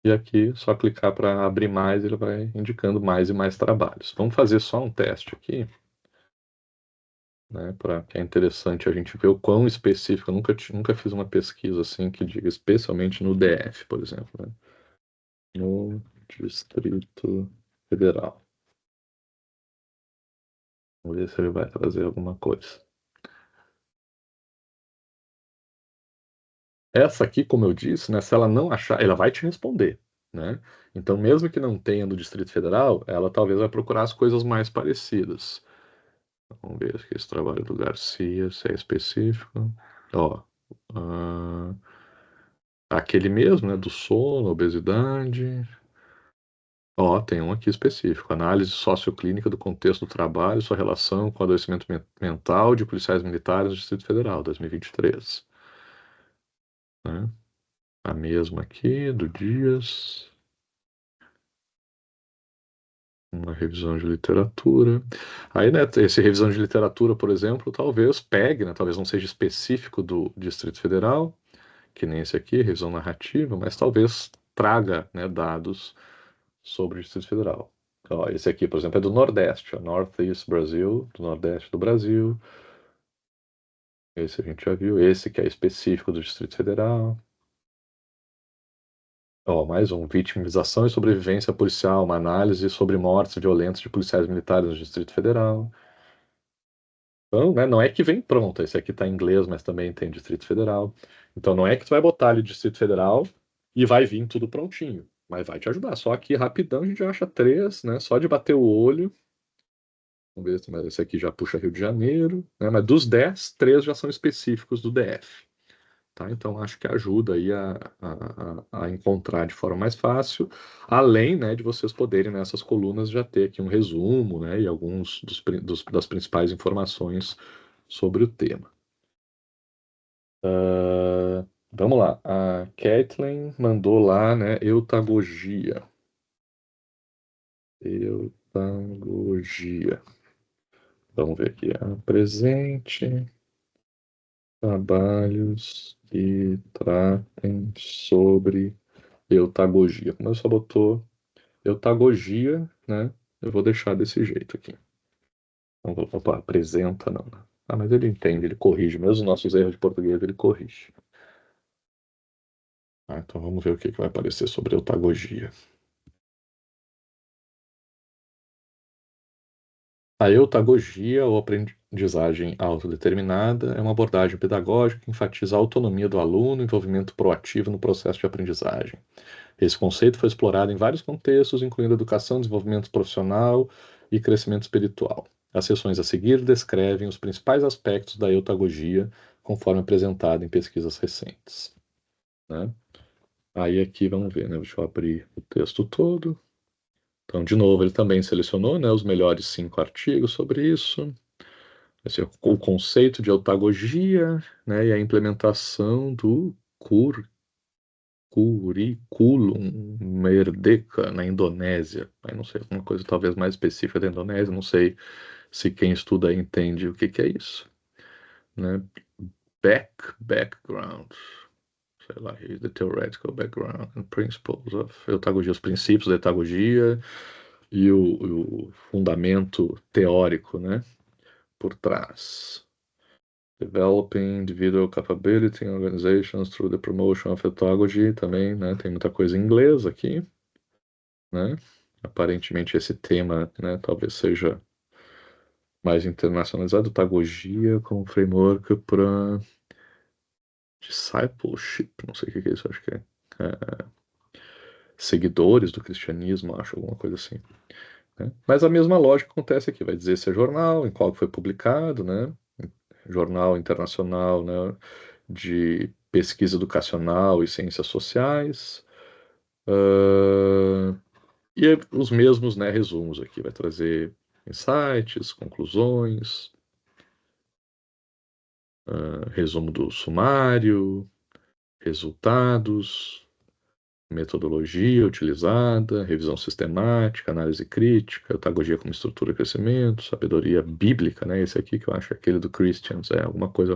E aqui, só clicar para abrir mais, ele vai indicando mais e mais trabalhos. Vamos fazer só um teste aqui, né, que é interessante a gente ver o quão específico. Eu nunca fiz uma pesquisa assim que diga especialmente no DF, por exemplo, né? No Distrito Federal. Vamos ver se ele vai trazer alguma coisa. Essa aqui, como eu disse, né, se ela não achar, ela vai te responder, né? Então, mesmo que não tenha no Distrito Federal, ela talvez vai procurar as coisas mais parecidas. Vamos ver aqui esse trabalho do Garcia, se é específico. Ó, ah, aquele mesmo, né, do sono, obesidade. Ó, tem um aqui específico. Análise socioclínica do contexto do trabalho, sua relação com o adoecimento mental de policiais militares do Distrito Federal, 2023. Né? A mesma aqui, do Dias. Uma revisão de literatura. Aí, né, esse revisão de literatura, por exemplo, talvez pegue, né, talvez não seja específico do Distrito Federal, que nem esse aqui, revisão narrativa, mas talvez traga, né, dados sobre o Distrito Federal. Ó, esse aqui, por exemplo, é do Nordeste, ó, Northeast Brasil, do Nordeste do Brasil. Esse a gente já viu. Esse que é específico do Distrito Federal. Ó, mais um, vitimização e sobrevivência policial, uma análise sobre mortes violentas de policiais militares no Distrito Federal. Então, né, não é que vem pronto, esse aqui está em inglês, mas também tem Distrito Federal. Então não é que tu vai botar ali Distrito Federal e vai vir tudo prontinho, mas vai te ajudar. Só aqui rapidão a gente acha três, né? Só de bater o olho. Vamos ver, mas esse aqui já puxa Rio de Janeiro, né? Mas dos 10, 3 já são específicos do DF. Tá? Então acho que ajuda aí a encontrar de forma mais fácil, além, né, de vocês poderem nessas colunas já ter aqui um resumo, né, e alguns das principais informações sobre o tema. Vamos lá, a Kathleen mandou lá, né, eutagogia. Eutagogia. Vamos ver aqui, apresente trabalhos que tratem sobre eutagogia. Como eu só botou eutagogia, né? Eu vou deixar desse jeito aqui. Não vou, opa, apresenta não, né? Ah, mas ele entende, ele corrige. Mesmo os nossos erros de português, ele corrige. Ah, então vamos ver o que vai aparecer sobre eutagogia. A eutagogia, ou aprendizagem autodeterminada, é uma abordagem pedagógica que enfatiza a autonomia do aluno e envolvimento proativo no processo de aprendizagem. Esse conceito foi explorado em vários contextos, incluindo educação, desenvolvimento profissional e crescimento espiritual. As seções a seguir descrevem os principais aspectos da eutagogia, conforme apresentado em pesquisas recentes. Né? Aí aqui vamos ver, né? Deixa eu abrir o texto todo. Então, de novo, ele também selecionou, né, os melhores 5 artigos sobre isso. Esse é o conceito de eutagogia, né, e a implementação do Curriculum Merdeka na Indonésia. Aí não sei, alguma coisa talvez mais específica da Indonésia, não sei se quem estuda aí entende o que é isso. Né? Background, sei lá, the theoretical background and principles of eutagogia, os princípios da eutagogia e o fundamento teórico, né, por trás. Developing individual capability in organizations through the promotion of eutagogy, também, né, tem muita coisa em inglês aqui, né, aparentemente esse tema, né, talvez seja mais internacionalizado, eutagogia como framework para discipleship, não sei o que é isso, acho que é seguidores do cristianismo, acho, alguma coisa assim. Né? Mas a mesma lógica acontece aqui, vai dizer se é jornal, em qual foi publicado, né? Jornal internacional, né? De pesquisa educacional e ciências sociais. E os mesmos, né, resumos aqui, vai trazer insights, conclusões, resumo do sumário, resultados, metodologia utilizada, revisão sistemática, análise crítica, pedagogia como estrutura e crescimento, sabedoria bíblica, né? Esse aqui que eu acho que é aquele do Christians, é alguma coisa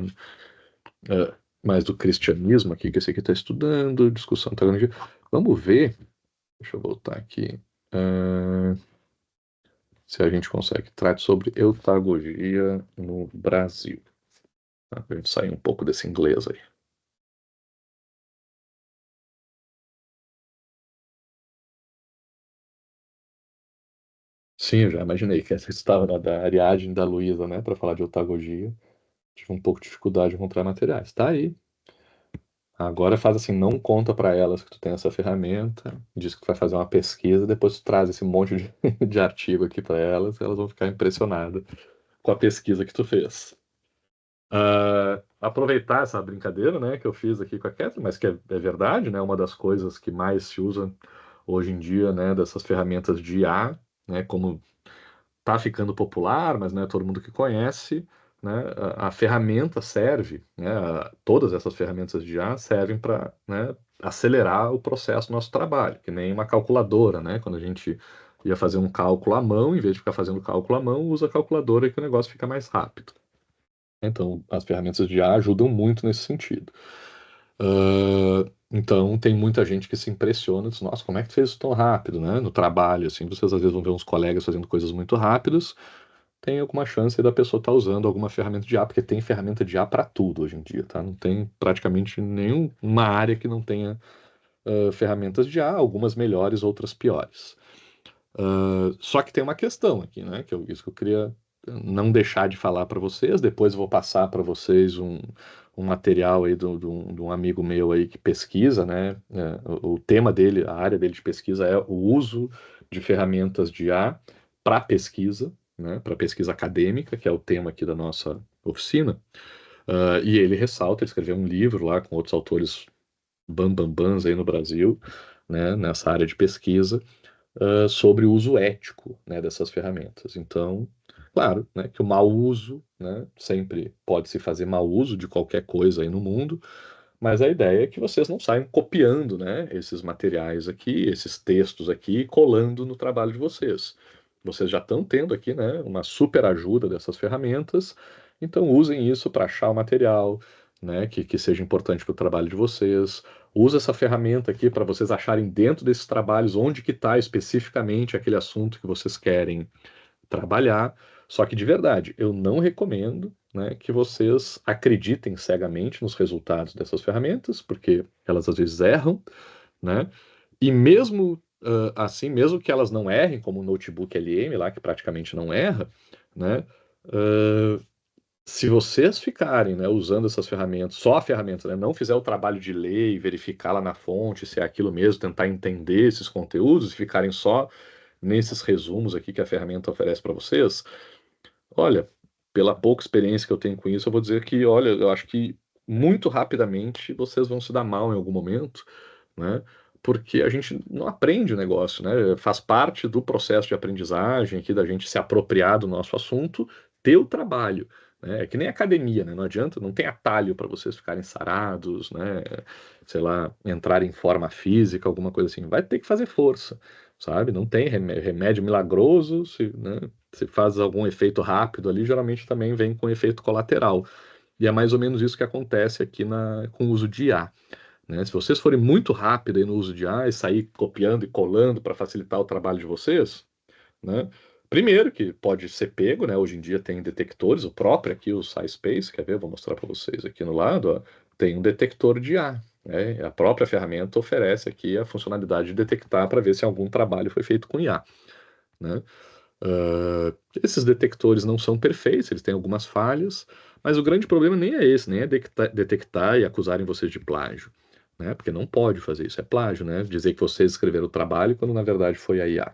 mais do cristianismo aqui, que esse aqui está estudando, discussão teologia. Vamos ver, deixa eu voltar aqui, se a gente consegue. Trate sobre eutagogia no Brasil. Tá? Pra gente sair um pouco desse inglês aí. Sim, eu já imaginei que essa estava da Ariadne e da Luísa, né, para falar de eutagogia. Tive um pouco de dificuldade de encontrar materiais. Tá aí. Agora faz assim, não conta para elas que tu tem essa ferramenta, diz que vai fazer uma pesquisa, depois tu traz esse monte de artigo aqui para elas vão ficar impressionadas com a pesquisa que tu fez. Aproveitar essa brincadeira, né, que eu fiz aqui com a Catherine, mas que é verdade, né, uma das coisas que mais se usa hoje em dia, né, dessas ferramentas de IA, né, como tá ficando popular, mas não é todo mundo que conhece, né? A ferramenta serve, né? Todas essas ferramentas de IA servem para, né, acelerar o processo do nosso trabalho, que nem uma calculadora, né? Quando a gente ia fazer um cálculo à mão, em vez de ficar fazendo cálculo à mão, usa a calculadora que o negócio fica mais rápido. Então, as ferramentas de IA ajudam muito nesse sentido. Então, tem muita gente que se impressiona, diz, nossa, como é que tu fez isso tão rápido, né? No trabalho, assim, vocês às vezes vão ver uns colegas fazendo coisas muito rápidas, tem alguma chance da pessoa estar usando alguma ferramenta de IA, porque tem ferramenta de IA para tudo hoje em dia, tá? Não tem praticamente nenhuma área que não tenha ferramentas de IA, algumas melhores, outras piores. Só que tem uma questão aqui, né? Isso que eu queria não deixar de falar para vocês. Depois eu vou passar para vocês um material aí de um amigo meu aí que pesquisa, né? O tema dele, a área dele de pesquisa é o uso de ferramentas de IA para pesquisa, né? Para pesquisa acadêmica, que é o tema aqui da nossa oficina. E ele ressalta, ele escreveu um livro lá com outros autores bambambãs aí no Brasil, né? Nessa área de pesquisa sobre o uso ético, né, dessas ferramentas. Então, claro, né, que o mau uso, né, sempre pode se fazer mau uso de qualquer coisa aí no mundo, mas a ideia é que vocês não saiam copiando, né, esses materiais aqui, esses textos aqui, colando no trabalho de vocês. Vocês já estão tendo aqui, né, uma super ajuda dessas ferramentas, então usem isso para achar o material, né, que seja importante para o trabalho de vocês. Usa essa ferramenta aqui para vocês acharem dentro desses trabalhos onde que está especificamente aquele assunto que vocês querem trabalhar, Só que, de verdade, eu não recomendo, né, que vocês acreditem cegamente nos resultados dessas ferramentas, porque elas às vezes erram, né? E mesmo assim, mesmo que elas não errem, como o notebook LM lá, que praticamente não erra, né? ah, Se vocês ficarem, né, usando essas ferramentas, só a ferramenta, né, não fizer o trabalho de ler e verificar lá na fonte se é aquilo mesmo, tentar entender esses conteúdos e ficarem só nesses resumos aqui que a ferramenta oferece para vocês, olha, pela pouca experiência que eu tenho com isso, eu vou dizer que, olha, eu acho que muito rapidamente vocês vão se dar mal em algum momento, né? Porque a gente não aprende o negócio, né? Faz parte do processo de aprendizagem aqui da gente se apropriar do nosso assunto, ter o trabalho, né? É que nem academia, né? Não adianta, não tem atalho para vocês ficarem sarados, né? Sei lá, entrar em forma física, alguma coisa assim. Vai ter que fazer força, sabe? Não tem remédio milagroso, né? Se faz algum efeito rápido ali, geralmente também vem com efeito colateral. E é mais ou menos isso que acontece aqui com o uso de IA, né? Se vocês forem muito rápido aí no uso de IA e sair copiando e colando para facilitar o trabalho de vocês, né? Primeiro que pode ser pego, né? Hoje em dia tem detectores, o próprio aqui, o SciSpace, quer ver? Vou mostrar para vocês aqui no lado, ó, tem um detector de IA, né? A própria ferramenta oferece aqui a funcionalidade de detectar para ver se algum trabalho foi feito com IA, né? Esses detectores não são perfeitos, eles têm algumas falhas, mas o grande problema nem é esse, nem é detectar e acusarem vocês de plágio, né? Porque não pode fazer isso, é plágio, né? Dizer que vocês escreveram o trabalho quando na verdade foi a IA.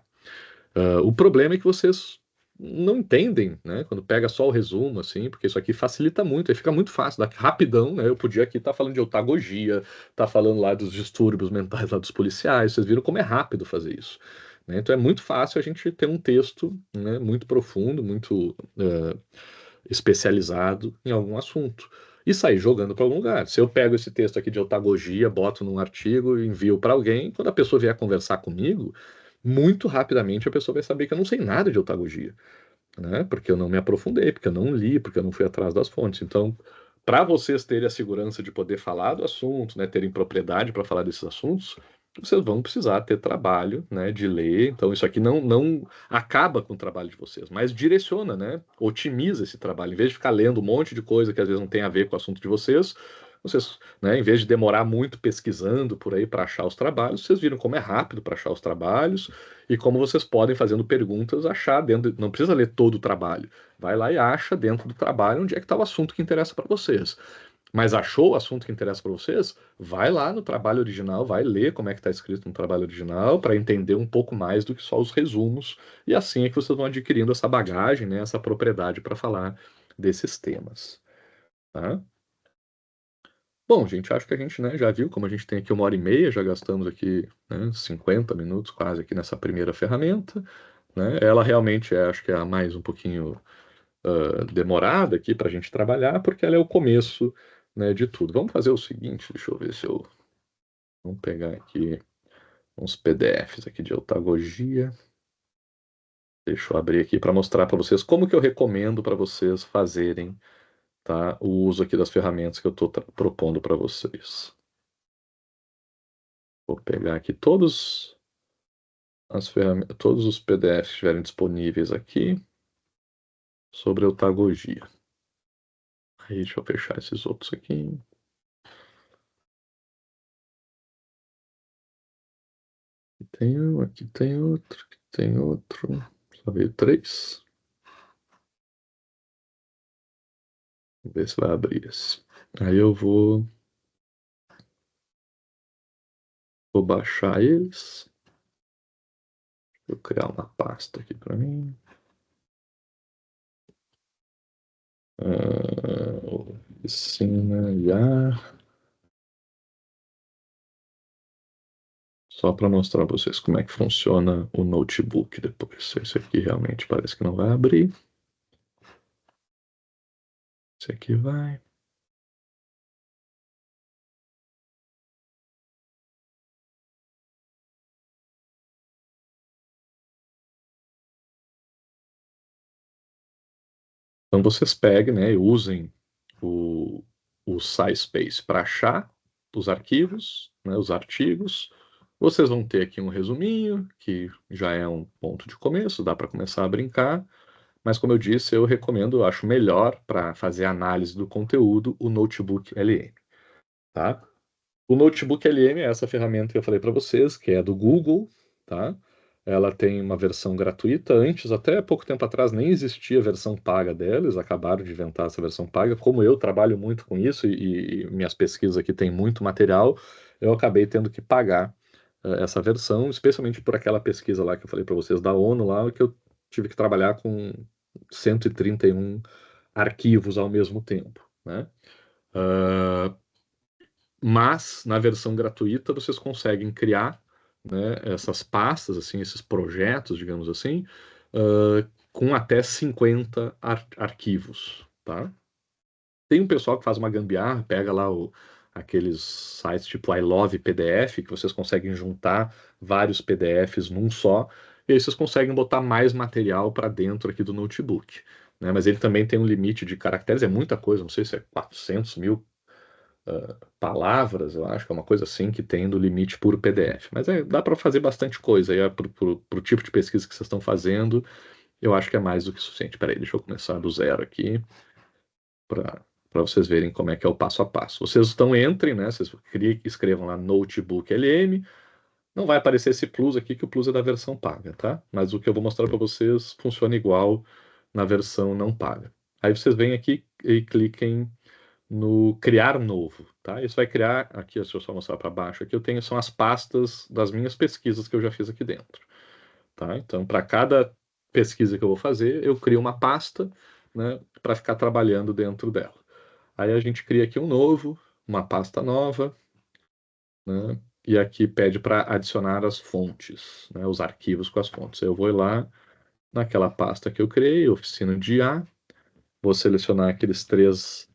O problema é que vocês não entendem, né? Quando pega só o resumo, assim, porque isso aqui facilita muito, aí fica muito fácil, rapidão, né? Eu podia aqui estar falando de eutagogia, estar falando lá dos distúrbios mentais lá dos policiais, vocês viram como é rápido fazer isso, né? Então é muito fácil a gente ter um texto, né, muito profundo, muito especializado em algum assunto. E sair jogando para algum lugar. Se eu pego esse texto aqui de eutagogia, boto num artigo e envio para alguém, quando a pessoa vier conversar comigo, muito rapidamente a pessoa vai saber que eu não sei nada de eutagogia, né? Porque eu não me aprofundei, porque eu não li, porque eu não fui atrás das fontes. Então, para vocês terem a segurança de poder falar do assunto, né, terem propriedade para falar desses assuntos, vocês vão precisar ter trabalho, né, de ler. Então, isso aqui não acaba com o trabalho de vocês, mas direciona, né, otimiza esse trabalho. Em vez de ficar lendo um monte de coisa que às vezes não tem a ver com o assunto de vocês, né, em vez de demorar muito pesquisando por aí para achar os trabalhos, vocês viram como é rápido para achar os trabalhos e como vocês podem, fazendo perguntas, achar dentro. Não precisa ler todo o trabalho. Vai lá e acha dentro do trabalho onde é que está o assunto que interessa para vocês. Mas achou o assunto que interessa para vocês? Vai lá no trabalho original, vai ler como é que está escrito no trabalho original para entender um pouco mais do que só os resumos. E assim é que vocês vão adquirindo essa bagagem, né, essa propriedade para falar desses temas. Tá? Bom, gente, acho que a gente, né, já viu como a gente tem aqui 1h30, já gastamos aqui, né, 50 minutos quase aqui nessa primeira ferramenta, né? Ela realmente acho que é a mais um pouquinho demorada aqui para a gente trabalhar, porque ela é o começo, né, de tudo. Vamos fazer o seguinte, deixa eu ver se eu... Vamos pegar aqui uns PDFs aqui de eutagogia. Deixa eu abrir aqui para mostrar para vocês como que eu recomendo para vocês fazerem, tá, o uso aqui das ferramentas que eu estou propondo para vocês. Vou pegar aqui todos os PDFs que estiverem disponíveis aqui sobre eutagogia. Aí deixa eu fechar esses outros aqui. Aqui tem outro, aqui tem outro. Só veio 3. Vamos ver se vai abrir esse. Aí eu vou baixar eles. Vou criar uma pasta aqui para mim. Oficina IA. Só para mostrar para vocês como é que funciona o notebook depois. Esse aqui realmente parece que não vai abrir. Esse aqui vai. Então vocês peguem, né, e usem o SciSpace para achar os arquivos, né, os artigos. Vocês vão ter aqui um resuminho, que já é um ponto de começo, dá para começar a brincar. mas como eu disse, eu recomendo, eu acho melhor para fazer análise do conteúdo o Notebook LM, tá? O Notebook LM é essa ferramenta que eu falei para vocês, que é do Google, tá? Ela tem uma versão gratuita. Antes, até pouco tempo atrás, nem existia a versão paga dela. Eles acabaram de inventar essa versão paga. Como eu trabalho muito com isso e minhas pesquisas aqui têm muito material, eu acabei tendo que pagar essa versão, especialmente por aquela pesquisa lá que eu falei para vocês da ONU, lá que eu tive que trabalhar com 131 arquivos ao mesmo tempo, né? Ah, mas na versão gratuita vocês conseguem criar, né, essas pastas, assim, esses projetos, digamos assim, com até 50 arquivos, tá? Tem um pessoal que faz uma gambiarra, pega lá aqueles sites tipo I Love PDF, que vocês conseguem juntar vários PDFs num só, e aí vocês conseguem botar mais material para dentro aqui do notebook, né? Mas ele também tem um limite de caracteres, é muita coisa, não sei se é 400.000 palavras, eu acho que é uma coisa assim que tem do limite por PDF. Mas dá para fazer bastante coisa. Aí, para o tipo de pesquisa que vocês estão fazendo, eu acho que é mais do que suficiente. Peraí, deixa eu começar do zero aqui para vocês verem como é que é o passo a passo. Vocês entrem, né? Vocês escrevam lá Notebook LM. Não vai aparecer esse plus aqui, que o plus é da versão paga, tá? Mas o que eu vou mostrar para vocês funciona igual na versão não paga. Aí vocês vêm aqui e cliquem no criar novo, tá? Isso vai criar, aqui, deixa eu só mostrar para baixo, aqui eu tenho, são as pastas das minhas pesquisas que eu já fiz aqui dentro, tá? Então, para cada pesquisa que eu vou fazer, eu crio uma pasta, né, para ficar trabalhando dentro dela. Aí a gente cria aqui um novo, uma pasta nova, né? E aqui pede para adicionar as fontes, né, os arquivos com as fontes. Eu vou lá naquela pasta que eu criei, oficina de IA, vou selecionar aqueles 3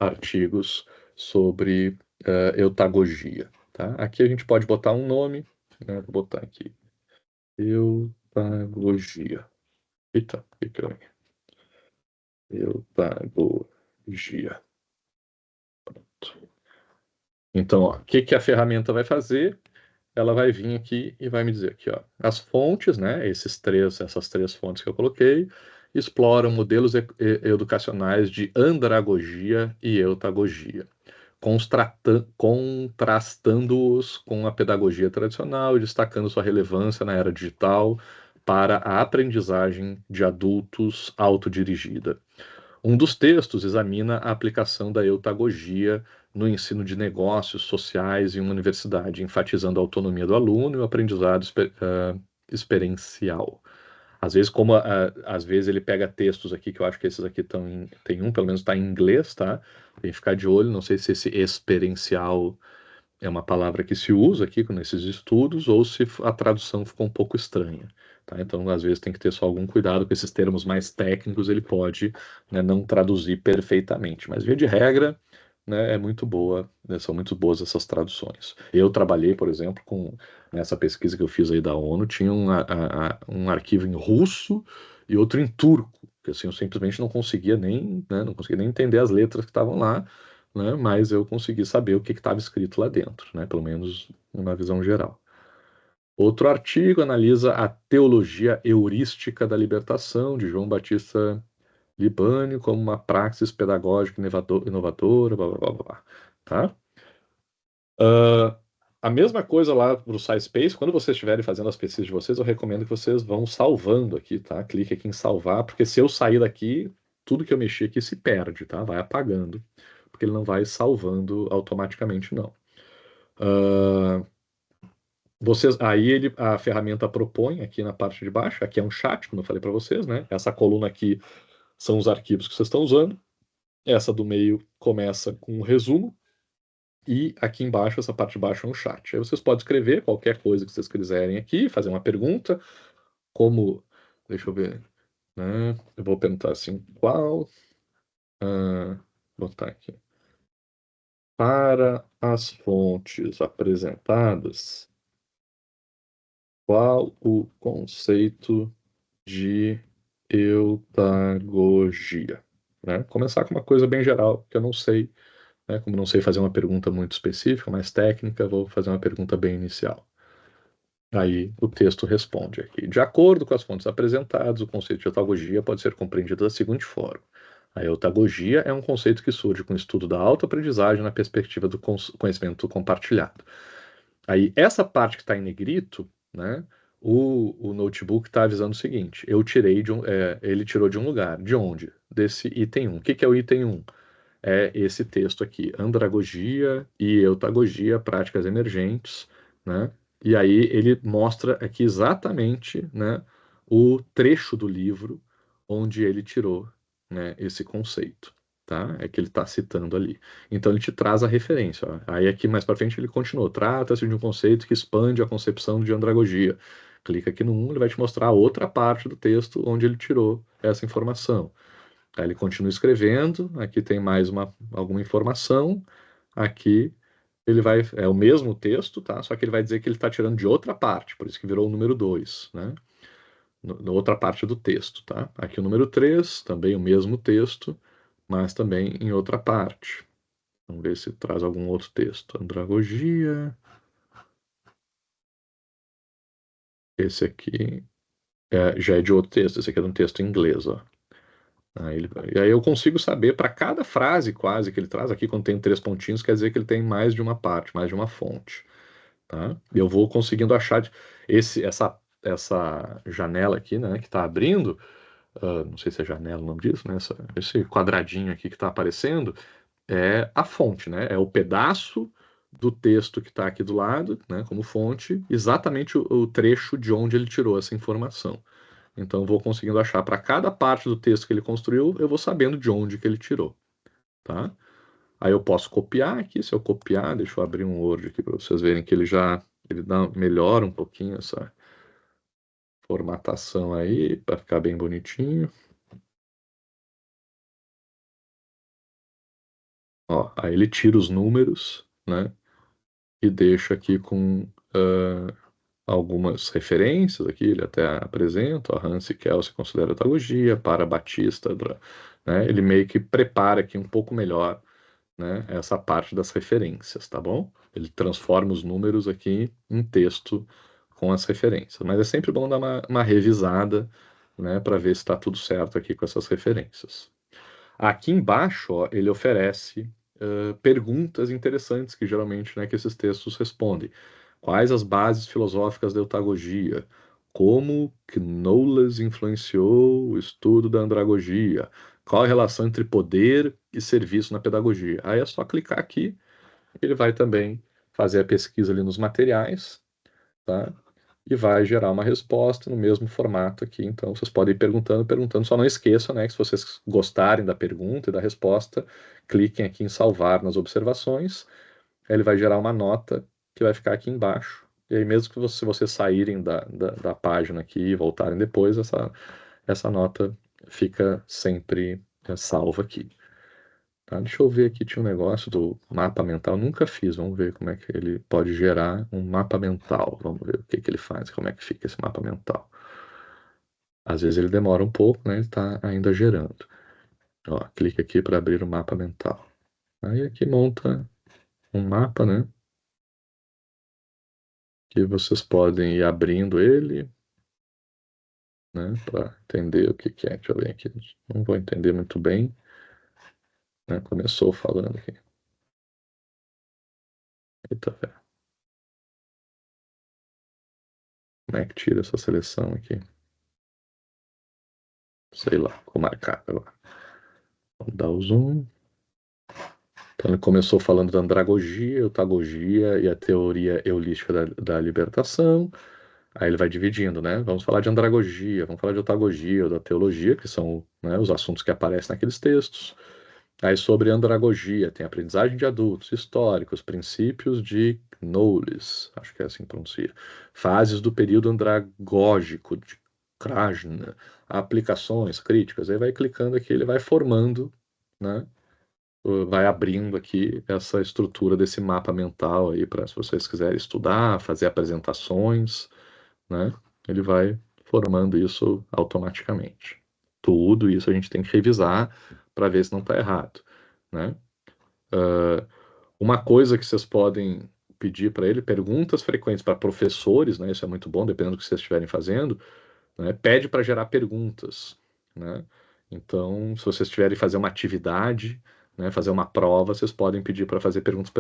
artigos sobre eutagogia, tá? Aqui a gente pode botar um nome, né? Vou botar aqui eutagogia. Eita, o que que eu... Eutagogia. Então, ó, o que que a ferramenta vai fazer? Ela vai vir aqui e vai me dizer aqui, ó, as fontes, né? Essas três fontes que eu coloquei, exploram modelos educacionais de andragogia e eutagogia, contrastando-os com a pedagogia tradicional e destacando sua relevância na era digital para a aprendizagem de adultos autodirigida. Um dos textos examina a aplicação da eutagogia no ensino de negócios sociais em uma universidade, enfatizando a autonomia do aluno e o aprendizado experiencial. Às vezes, às vezes ele pega textos aqui, que eu acho que esses aqui tem um, pelo menos está em inglês, tá? Tem que ficar de olho, não sei se esse experiencial é uma palavra que se usa aqui nesses estudos ou se a tradução ficou um pouco estranha, tá? Então, às vezes tem que ter só algum cuidado com esses termos mais técnicos, ele pode, né, não traduzir perfeitamente, mas via de regra, né, é muito boa, né, são muito boas essas traduções. Eu trabalhei, por exemplo, nessa pesquisa que eu fiz aí da ONU, tinha um arquivo em russo e outro em turco, que assim, eu simplesmente não conseguia nem, né, não conseguia nem entender as letras que estavam lá, né, mas eu consegui saber o que estava escrito lá dentro, né, pelo menos na visão geral. Outro artigo analisa a teologia heurística da libertação, de João Batista Libânio, como uma praxis pedagógica inovadora, blá, blá, blá, blá, tá? A mesma coisa lá para o SciSpace, quando vocês estiverem fazendo as pesquisas de vocês, eu recomendo que vocês vão salvando aqui, tá? Clique aqui em salvar, porque se eu sair daqui, tudo que eu mexi aqui se perde, tá? Vai apagando, porque ele não vai salvando automaticamente, não. A ferramenta propõe aqui na parte de baixo, aqui é um chat, como eu falei para vocês, né? Essa coluna aqui são os arquivos que vocês estão usando. Essa do meio começa com um resumo. E aqui embaixo, essa parte de baixo é um chat. Aí vocês podem escrever qualquer coisa que vocês quiserem aqui, fazer uma pergunta, como, deixa eu ver, né? Eu vou perguntar assim, botar aqui. Para as fontes apresentadas, qual o conceito de eutagogia? Né? Começar com uma coisa bem geral, que eu não sei, né? Como não sei fazer uma pergunta muito específica, mais técnica, vou fazer uma pergunta bem inicial. Aí o texto responde aqui. De acordo com as fontes apresentadas, o conceito de otagogia pode ser compreendido da seguinte forma. A otagogia é um conceito que surge com o estudo da autoaprendizagem na perspectiva do conhecimento compartilhado. Aí, essa parte que está em negrito, né, o notebook está avisando o seguinte: eu tirei ele tirou de um lugar. De onde? Desse item 1. O que, que é o item 1? É esse texto aqui: andragogia e eutagogia, práticas emergentes, né? E aí ele mostra aqui exatamente, né, o trecho do livro onde ele tirou, né, esse conceito, tá? É que ele está citando ali. Então ele te traz a referência. Ó. Aí aqui mais para frente ele continuou: trata-se de um conceito que expande a concepção de andragogia. Clica aqui no 1, ele vai te mostrar a outra parte do texto onde ele tirou essa informação. Aí ele continua escrevendo, aqui tem mais alguma informação, aqui ele vai, é o mesmo texto, tá? Só que ele vai dizer que ele está tirando de outra parte, por isso que virou o número 2, né? Na outra parte do texto, tá? Aqui o número 3, também o mesmo texto, mas também em outra parte. Vamos ver se traz algum outro texto. Andragogia. Esse aqui já é de outro texto, esse aqui é de um texto em inglês, ó. E aí eu consigo saber para cada frase quase que ele traz aqui, quando tem 3 pontinhos, quer dizer que ele tem mais de uma parte, mais de uma fonte, tá? E eu vou conseguindo achar essa janela aqui, né, que está abrindo, não sei se é janela o nome disso, né, esse quadradinho aqui que está aparecendo, é a fonte, né, é o pedaço do texto que está aqui do lado, né, como fonte, exatamente o trecho de onde ele tirou essa informação. Então, eu vou conseguindo achar para cada parte do texto que ele construiu, eu vou sabendo de onde que ele tirou, tá? Aí eu posso copiar aqui, se eu copiar, deixa eu abrir um Word aqui para vocês verem que ele melhora um pouquinho essa formatação aí, para ficar bem bonitinho. Ó, aí ele tira os números, né? E deixa aqui com algumas referências aqui, ele até apresenta, ó, Hans e Kelsey considera a tagogia, para Batista, né? Ele meio que prepara aqui um pouco melhor, né, essa parte das referências, tá bom? Ele transforma os números aqui em texto com as referências, mas é sempre bom dar uma revisada, né, para ver se está tudo certo aqui com essas referências. Aqui embaixo, ó, ele oferece perguntas interessantes que geralmente, né, que esses textos respondem. Quais as bases filosóficas da eutagogia? Como Knowles influenciou o estudo da andragogia? Qual a relação entre poder e serviço na pedagogia? Aí é só clicar aqui, ele vai também fazer a pesquisa ali nos materiais, tá? E vai gerar uma resposta no mesmo formato aqui. Então, vocês podem ir perguntando, perguntando. Só não esqueçam, né, que se vocês gostarem da pergunta e da resposta, cliquem aqui em salvar nas observações. Aí ele vai gerar uma nota que vai ficar aqui embaixo. E aí, mesmo que vocês saírem da página aqui e voltarem depois, essa nota fica sempre salva aqui. Tá, deixa eu ver aqui, tinha um negócio do mapa mental, nunca fiz, vamos ver como é que ele pode gerar um mapa mental, vamos ver o que que ele faz, como é que fica esse mapa mental. Às vezes ele demora um pouco, né, ele está ainda gerando. Ó, clique aqui para abrir o mapa mental. Aí aqui monta um mapa, né, que vocês podem ir abrindo ele, né, para entender o que que é. Deixa eu ver aqui, não vou entender muito bem, né, começou falando aqui. Eita, velho. Como é que tira essa seleção aqui? Sei lá, vou marcar agora. Vou dar o zoom. Então, ele começou falando da andragogia, eutagogia e a teoria eulística da libertação. Aí ele vai dividindo, né? Vamos falar de andragogia, vamos falar de eutagogia ou da teologia, que são, né, os assuntos que aparecem naqueles textos. Aí sobre andragogia, tem aprendizagem de adultos, históricos, princípios de Knowles, acho que é assim que pronuncia, fases do período andragógico de Krajna, aplicações, críticas. Aí vai clicando aqui, ele vai formando, né? Vai abrindo aqui essa estrutura desse mapa mental aí para se vocês quiserem estudar, fazer apresentações, né? Ele vai formando isso automaticamente. Tudo isso a gente tem que revisar para ver se não está errado, né? Uma coisa que vocês podem pedir para ele perguntas frequentes para professores, né? Isso é muito bom, dependendo do que vocês estiverem fazendo, né? Pede para gerar perguntas, né? Então, se vocês tiverem que fazer uma atividade, né, fazer uma prova, vocês podem pedir para fazer perguntas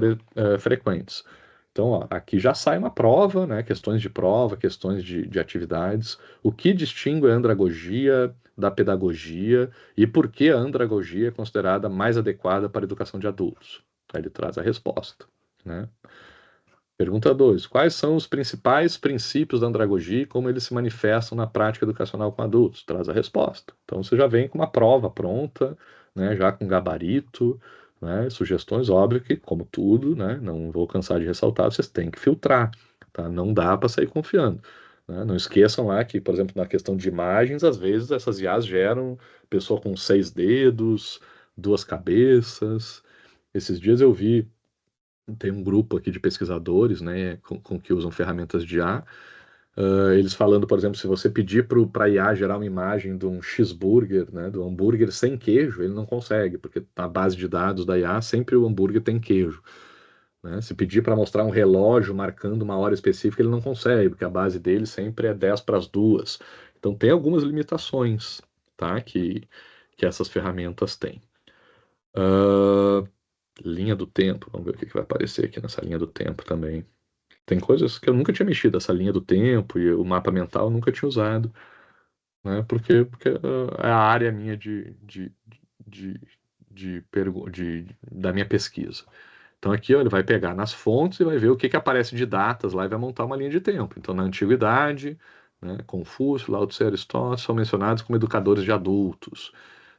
frequentes. Então, ó, aqui já sai uma prova, né? Questões de prova, questões de atividades. O que distingue a andragogia da pedagogia e por que a andragogia é considerada mais adequada para a educação de adultos? Aí ele traz a resposta, né? Pergunta 2. Quais são os principais princípios da andragogia e como eles se manifestam na prática educacional com adultos? Traz a resposta. Então você já vem com uma prova pronta, né, já com gabarito, né, sugestões, óbvio que, como tudo, né, não vou cansar de ressaltar, vocês têm que filtrar, tá? Não dá para sair confiando, né? Não esqueçam lá que, por exemplo, na questão de imagens, às vezes essas IAs geram pessoa com 6 dedos, 2 cabeças. Esses dias eu vi, tem um grupo aqui de pesquisadores, né, com que usam ferramentas de IA, eles falando, por exemplo, se você pedir para a IA gerar uma imagem de um cheeseburger, né, do hambúrguer sem queijo, ele não consegue, porque na base de dados da IA sempre o hambúrguer tem queijo, né? Se pedir para mostrar um relógio marcando uma hora específica, ele não consegue, porque a base dele sempre é 10 para as 2. Então tem algumas limitações, tá, que essas ferramentas têm. Linha do tempo, vamos ver o que vai aparecer aqui nessa linha do tempo também. Tem coisas que eu nunca tinha mexido, essa linha do tempo e o mapa mental eu nunca tinha usado, né? Porque é a área minha de, da minha pesquisa. Então aqui ó, ele vai pegar nas fontes e vai ver o que aparece de datas lá e vai montar uma linha de tempo. Então na antiguidade, né, Confúcio, Lao Tse e Aristóteles são mencionados como educadores de adultos.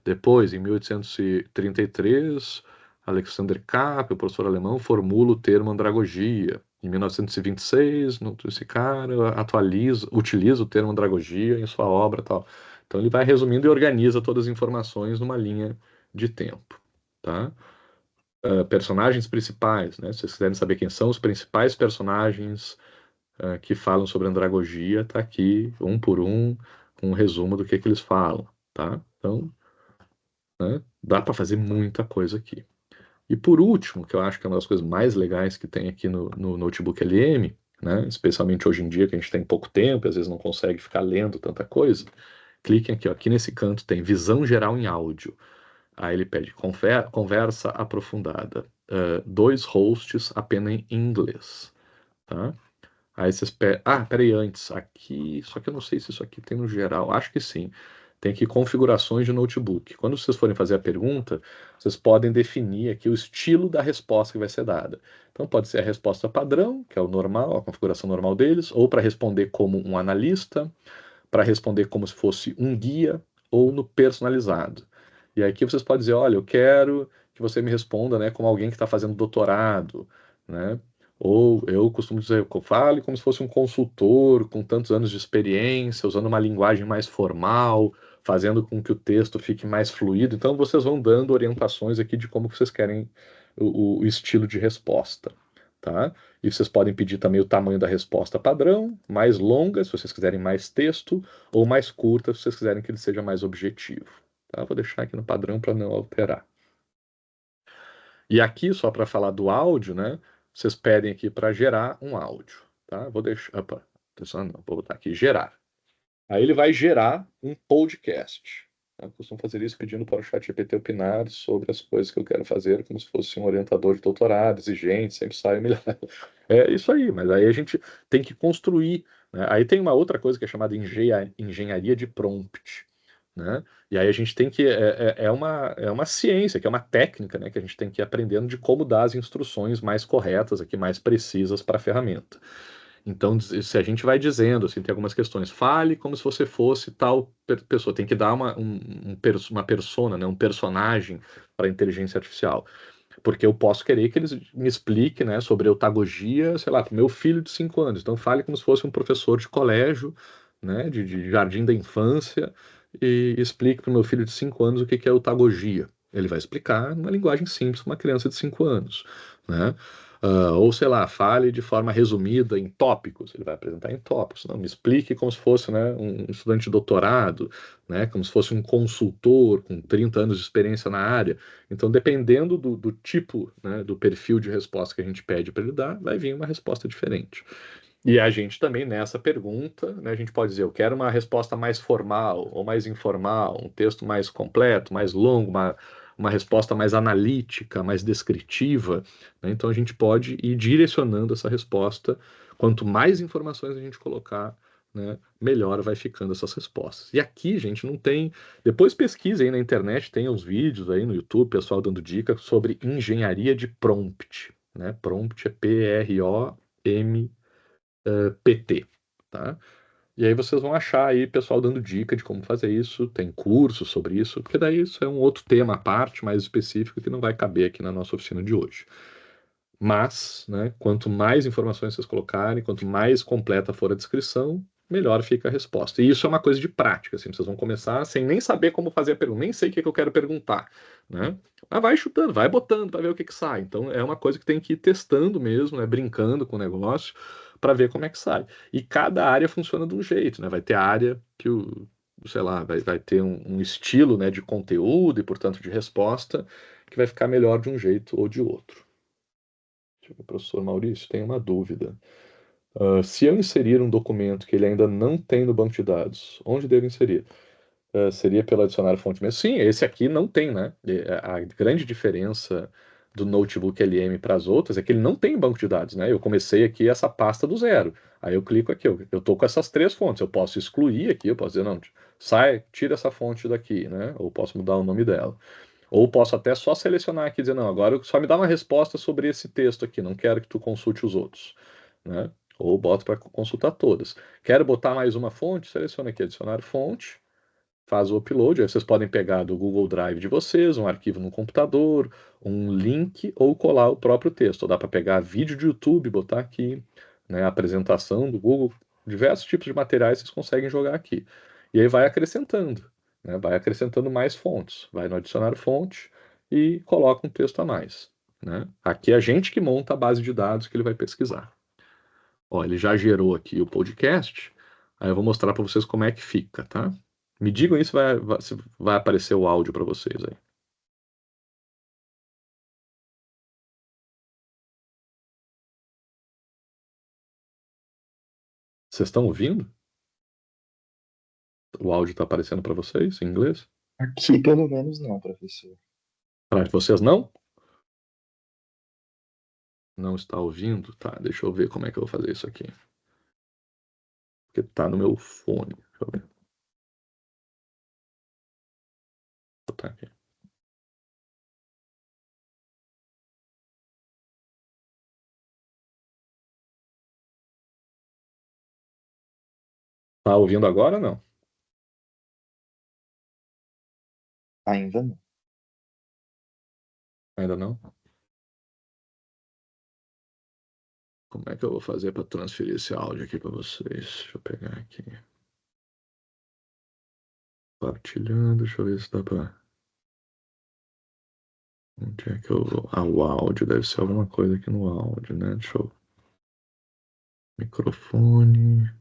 Depois, em 1833, Alexander Kapp, o professor alemão, formula o termo andragogia. Em 1926, esse cara utiliza o termo andragogia em sua obra, tal. Então ele vai resumindo e organiza todas as informações numa linha de tempo, tá? Personagens principais, né? Se vocês quiserem saber quem são os principais personagens que falam sobre andragogia, tá aqui, um por um, com um resumo do que eles falam, tá? Então, né, dá para fazer muita coisa aqui. E por último, que eu acho que é uma das coisas mais legais que tem aqui no Notebook LM, né, especialmente hoje em dia que a gente tem pouco tempo, e às vezes não consegue ficar lendo tanta coisa, cliquem aqui, ó, aqui nesse canto tem visão geral em áudio. Aí ele pede conversa aprofundada, 2 hosts apenas em inglês, tá? Aí vocês pedem. Ah, peraí, antes. Aqui. Só que eu não sei se isso aqui tem no geral. Acho que sim. Tem aqui configurações de notebook. Quando vocês forem fazer a pergunta, vocês podem definir aqui o estilo da resposta que vai ser dada. Então pode ser a resposta padrão, que é o normal, a configuração normal deles, ou para responder como um analista, para responder como se fosse um guia, ou no personalizado. E aqui vocês podem dizer, olha, eu quero que você me responda, né, como alguém que está fazendo doutorado, né? Ou eu costumo dizer, fale como se fosse um consultor com tantos anos de experiência, usando uma linguagem mais formal, fazendo com que o texto fique mais fluido. Então, vocês vão dando orientações aqui de como vocês querem o estilo de resposta, tá? E vocês podem pedir também o tamanho da resposta padrão, mais longa, se vocês quiserem mais texto, ou mais curta, se vocês quiserem que ele seja mais objetivo. Tá? Vou deixar aqui no padrão para não alterar. E aqui, só para falar do áudio, né? Vocês pedem aqui para gerar um áudio, tá? Vou deixar, opa, atenção, não, vou botar aqui gerar. Aí ele vai gerar um podcast. Eu costumo fazer isso pedindo para o ChatGPT opinar sobre as coisas que eu quero fazer, como se fosse um orientador de doutorado, exigente, sempre sai melhor. É isso aí, mas aí a gente tem que construir, né? Aí tem uma outra coisa que é chamada engenharia de prompt, né? E aí a gente tem que é uma ciência, que é uma técnica, né, que a gente tem que ir aprendendo de como dar as instruções mais corretas aqui, mais precisas para a ferramenta. Então, se a gente vai dizendo, assim, tem algumas questões, fale como se você fosse tal pessoa, tem que dar uma persona, né, um personagem para a inteligência artificial. Porque eu posso querer que eles me expliquem, né, sobre eutagogia, sei lá, para o meu filho de 5 anos. Então, fale como se fosse um professor de colégio, né, de jardim da infância, e explique para o meu filho de 5 anos o que é eutagogia. Ele vai explicar numa linguagem simples para uma criança de 5 anos, né? Ou, sei lá, fale de forma resumida em tópicos. Ele vai apresentar em tópicos. Não, me explique como se fosse, né, um estudante de doutorado, né, como se fosse um consultor com 30 anos de experiência na área. Então, dependendo do tipo, né, do perfil de resposta que a gente pede para ele dar, vai vir uma resposta diferente. E a gente também, nessa pergunta, né, a gente pode dizer, eu quero uma resposta mais formal ou mais informal, um texto mais completo, mais longo, uma resposta mais analítica, mais descritiva, né? Então a gente pode ir direcionando essa resposta. Quanto mais informações a gente colocar, né, melhor vai ficando essas respostas. E aqui, gente, não tem. Depois pesquisa aí na internet, tem uns vídeos aí no YouTube, pessoal dando dicas sobre engenharia de prompt. Né? Prompt é PROMPT, tá? E aí vocês vão achar aí pessoal dando dica de como fazer isso, tem curso sobre isso, porque daí isso é um outro tema à parte, mais específico, que não vai caber aqui na nossa oficina de hoje. Mas, né, quanto mais informações vocês colocarem, quanto mais completa for a descrição, melhor fica a resposta. E isso é uma coisa de prática, assim, vocês vão começar sem nem saber como fazer a pergunta, nem sei o que eu quero perguntar, né? Mas vai chutando, vai botando para ver o que sai. Então é uma coisa que tem que ir testando mesmo, né, brincando com o negócio para ver como é que sai. E cada área funciona de um jeito, né? Vai ter a área que o, sei lá, vai ter um estilo, né, de conteúdo e, portanto, de resposta que vai ficar melhor de um jeito ou de outro. Deixa eu ver, professor Maurício, tem uma dúvida. Se eu inserir um documento que ele ainda não tem no banco de dados, onde devo inserir? Seria pelo adicionar fonte mesmo? Sim, esse aqui não tem, né? A grande diferença do Notebook LM para as outras é que ele não tem banco de dados, né? Eu comecei aqui essa pasta do zero. Aí eu clico aqui, eu tô com essas três fontes. Eu posso excluir aqui, eu posso dizer, não, sai, tira essa fonte daqui, né? Ou posso mudar o nome dela. Ou posso até só selecionar aqui e dizer, não, agora só me dá uma resposta sobre esse texto aqui, não quero que tu consulte os outros, né? Ou boto para consultar todas. Quero botar mais uma fonte? Seleciona aqui, adicionar fonte, faz o upload, aí vocês podem pegar do Google Drive de vocês, um arquivo no computador, um link ou colar o próprio texto. Ou dá para pegar vídeo de YouTube, botar aqui, né, a apresentação do Google, diversos tipos de materiais vocês conseguem jogar aqui. E aí vai acrescentando, né, vai acrescentando mais fontes, vai no adicionar fonte e coloca um texto a mais. Né? Aqui é a gente que monta a base de dados que ele vai pesquisar. Ó, ele já gerou aqui o podcast, aí eu vou mostrar para vocês como é que fica, tá? Me digam aí se vai aparecer o áudio para vocês aí. Vocês estão ouvindo? O áudio está aparecendo para vocês em inglês? Aqui, pelo menos, não, professor. Para vocês não? Não está ouvindo? Tá, deixa eu ver como é que eu vou fazer isso aqui. Porque tá no meu fone. Deixa eu ver. Vou botar aqui. Tá ouvindo agora ou não? Ainda não. Ainda não? Como é que eu vou fazer para transferir esse áudio aqui para vocês? Deixa eu pegar aqui. Compartilhando, deixa eu ver se dá para. Onde é que eu vou? Ah, o áudio deve ser alguma coisa aqui no áudio, né? Deixa eu. Microfone.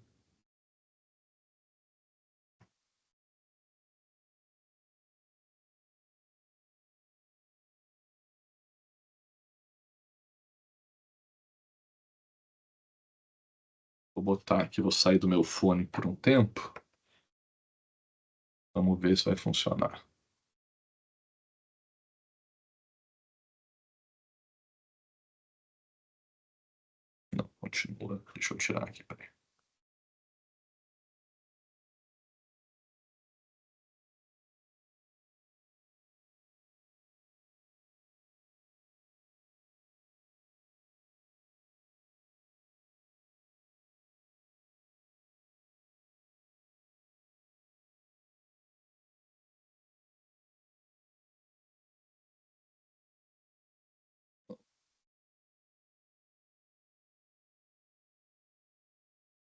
Vou botar aqui, vou sair do meu fone por um tempo. Vamos ver se vai funcionar. Não, continua. Deixa eu tirar aqui, peraí.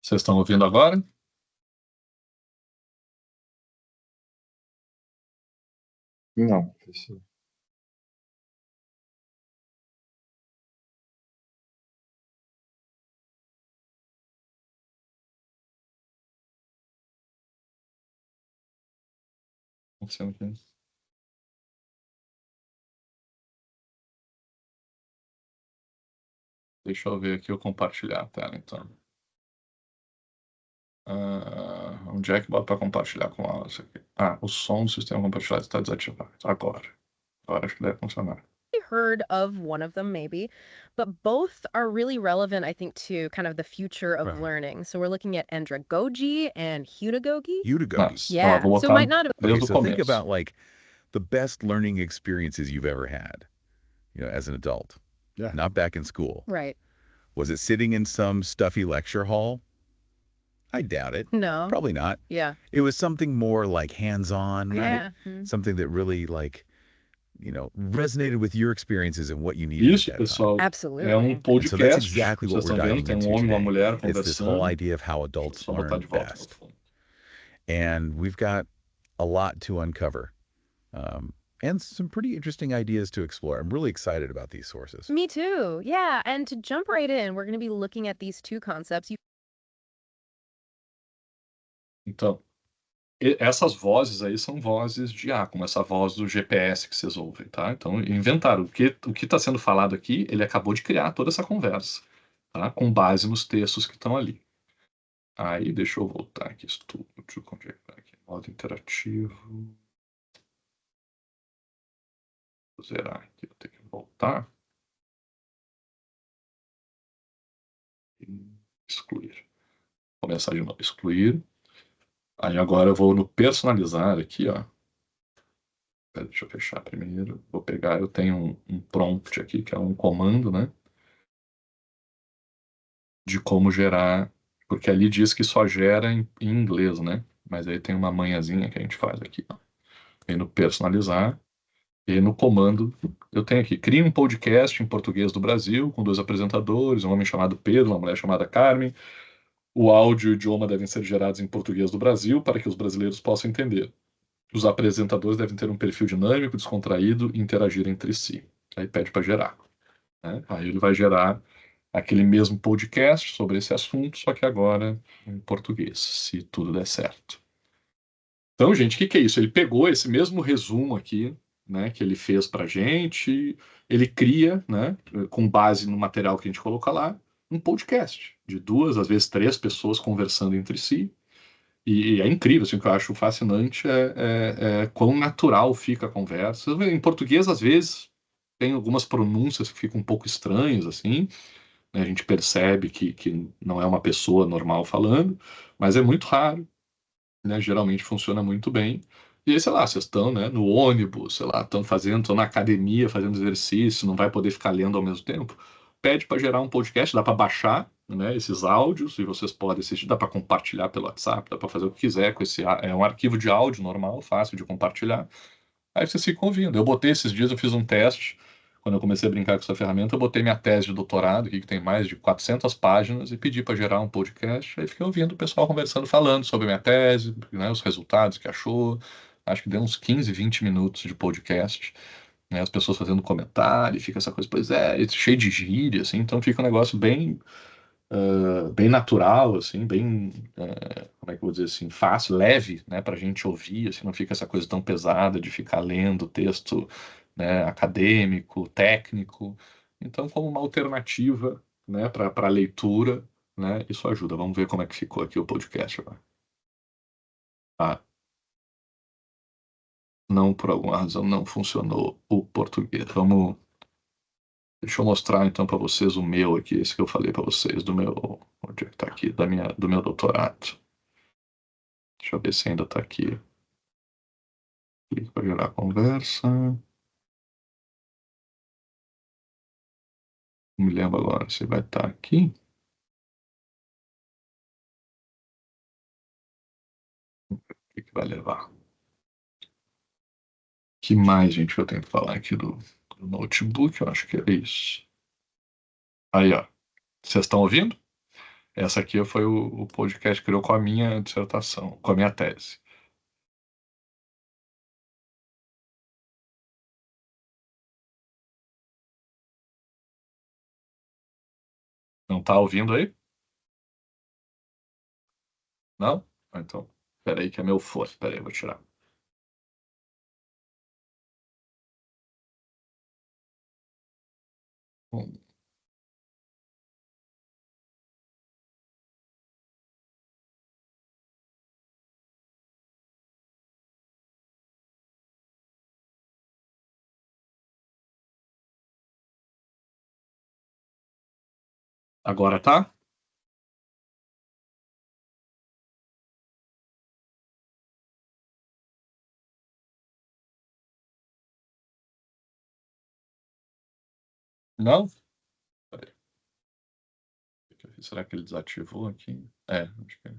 Vocês estão ouvindo agora? Não, professor. acontecendo aqui. Deixa eu ver aqui, eu compartilhar a tela, então. Onde é que bota para compartilhar com ela isso aqui? O som do sistema compartilhado está desativado. Agora acho que deve funcionar. Heard of one of them maybe, but both are really relevant, I think, to kind of the future of Right. learning. So we're looking at Andragogy and Hudagogy. Udagogy. Mas, Yeah, vou so botar might not have. desde Okay, o so think começo. about like the best learning experiences you've ever had, as an adult. Yeah. Not back in school. Right. Was it sitting in some stuffy lecture hall? I doubt it. No. Probably not. Yeah. It was something more like hands-on, right? Yeah. Mhm. Something that really resonated with your experiences and what you needed Isso, at that time. pessoal, é Absolutely. And so that's podcast. exactly Vocês what we're estão vendo, diving tem into homem e uma today. mulher It's this whole conversando. idea of how Deixa eu adults só botar learn de volta no best. fundo. And we've got a lot to uncover. And some pretty interesting ideas to explore. I'm really excited about these sources. Me too. Yeah. And to jump right in, we're going to be looking at these two concepts. Então, essas vozes aí são vozes de como essa voz do GPS que vocês ouvem, tá? Então, inventaram. O que está sendo falado aqui, ele acabou de criar toda essa conversa, tá? Com base nos textos que estão ali. Aí, deixa eu voltar aqui, estúdio, onde é que tá aqui? Modo interativo. Vou zerar aqui, vou ter que voltar. E excluir. Começar de novo, excluir. Aí agora eu vou no personalizar aqui, ó. Deixa eu fechar primeiro. Vou pegar, eu tenho um prompt aqui, que é um comando, né? De como gerar, porque ali diz que só gera em inglês, né? Mas aí tem uma manhãzinha que a gente faz aqui, ó. E no personalizar, e no comando, eu tenho aqui, cria um podcast em português do Brasil, com 2 apresentadores, um homem chamado Pedro, uma mulher chamada Carmen. O áudio e o idioma devem ser gerados em português do Brasil para que os brasileiros possam entender. Os apresentadores devem ter um perfil dinâmico, descontraído e interagir entre si. Aí pede para gerar, né? Aí ele vai gerar aquele mesmo podcast sobre esse assunto, só que agora em português, se tudo der certo. Então, gente, o que é isso? Ele pegou esse mesmo resumo aqui, né, que ele fez para gente, ele cria, né, com base no material que a gente coloca lá, um podcast de 2, às vezes 3 pessoas conversando entre si. E é incrível, assim, o que eu acho fascinante é quão natural fica a conversa. Em português, às vezes, tem algumas pronúncias que ficam um pouco estranhas, assim, né? A gente percebe que não é uma pessoa normal falando, mas é muito raro, né? Geralmente funciona muito bem. E aí, sei lá, vocês estão, né, no ônibus, sei lá, estão na academia fazendo exercício, não vai poder ficar lendo ao mesmo tempo. Pede para gerar um podcast, dá para baixar, né, esses áudios e vocês podem assistir, dá para compartilhar pelo WhatsApp, dá para fazer o que quiser com esse. É um arquivo de áudio normal, fácil de compartilhar. Aí vocês ficam ouvindo. Eu botei esses dias, eu fiz um teste. Quando eu comecei a brincar com essa ferramenta, eu botei minha tese de doutorado, aqui, que tem mais de 400 páginas, e pedi para gerar um podcast. Aí fiquei ouvindo o pessoal conversando, falando sobre a minha tese, né, os resultados que achou. Acho que deu uns 15, 20 minutos de podcast, né, as pessoas fazendo comentário, e fica essa coisa, pois é, cheio de gíria, assim, então fica um negócio bem natural, assim, como é que eu vou dizer assim, fácil, leve, né, para a gente ouvir, assim, não fica essa coisa tão pesada de ficar lendo texto, né, acadêmico, técnico. Então, como uma alternativa, né, para a leitura, né, isso ajuda. Vamos ver como é que ficou aqui o podcast agora. Não, por alguma razão, não funcionou o português. Deixa eu mostrar então para vocês o meu aqui, esse que eu falei para vocês, onde é que tá aqui, do meu doutorado. Deixa eu ver se ainda tá aqui. Clique para gerar conversa. Não me lembro agora se vai estar aqui. O que vai levar? O que mais, gente, que eu tenho que falar aqui do notebook? Eu acho que é isso. Aí, ó. Vocês estão ouvindo? Essa aqui foi o podcast que criou com a minha dissertação, com a minha tese. Não tá ouvindo aí? Não? Então, peraí que é meu fone. Peraí, eu vou tirar. Bom, agora tá? Não? Peraí. Será que ele desativou aqui? Acho que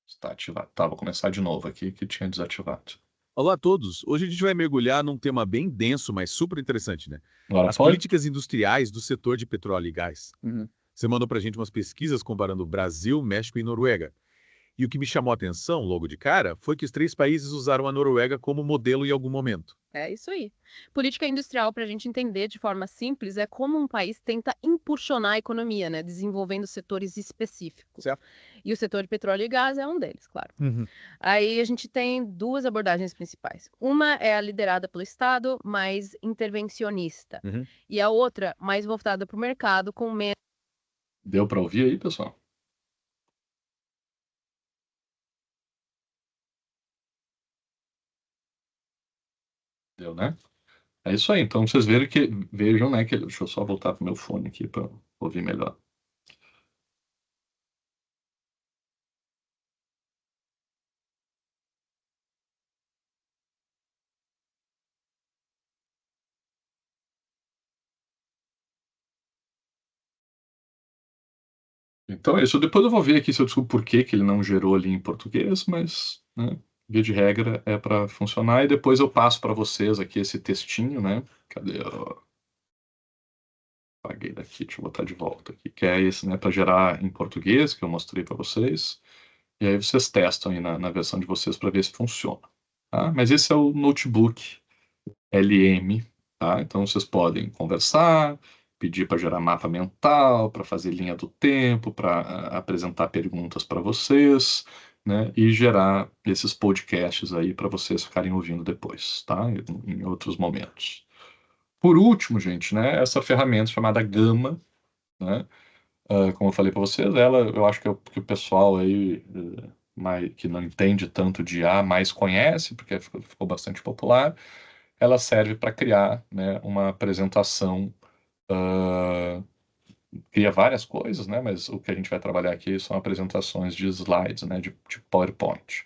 está ativado. Tá, vou começar de novo aqui, que tinha desativado. Olá a todos. Hoje a gente vai mergulhar num tema bem denso, mas super interessante, né? Agora As pode? políticas industriais do setor de petróleo e gás. Uhum. Você mandou pra gente umas pesquisas comparando Brasil, México e Noruega. E o que me chamou a atenção, logo de cara, foi que os 3 países usaram a Noruega como modelo em algum momento. É isso aí. Política industrial, para a gente entender de forma simples, é como um país tenta impulsionar a economia, né? Desenvolvendo setores específicos. Certo. E o setor de petróleo e gás é um deles, claro. Aí a gente tem 2 abordagens principais. Uma é a liderada pelo Estado, mais intervencionista. Uhum. E a outra, mais voltada para o mercado, com menos. Deu para ouvir aí, pessoal? Deu, né? É isso aí. Então vocês vejam, né? Deixa eu só voltar pro meu fone aqui para ouvir melhor. Então é isso. Depois eu vou ver aqui se eu descubro por que que ele não gerou ali em português, mas, né, via de regra é para funcionar. E depois eu passo para vocês aqui esse textinho, né? Cadê? Apaguei daqui, deixa eu botar de volta aqui. Que é esse, né? Para gerar em português, que eu mostrei para vocês. E aí vocês testam aí na versão de vocês para ver se funciona. Tá? Mas esse é o notebook LM, tá? Então vocês podem conversar, pedir para gerar mapa mental, para fazer linha do tempo, para apresentar perguntas para vocês, né? E gerar esses podcasts aí para vocês ficarem ouvindo depois, tá? Em outros momentos. Por último, gente, né? Essa ferramenta chamada Gama, né? Como eu falei para vocês, ela, eu acho que, que o pessoal aí que não entende tanto de IA mais conhece, porque ficou bastante popular. Ela serve para criar, né, uma apresentação, cria várias coisas, né, mas o que a gente vai trabalhar aqui são apresentações de slides, né, de PowerPoint.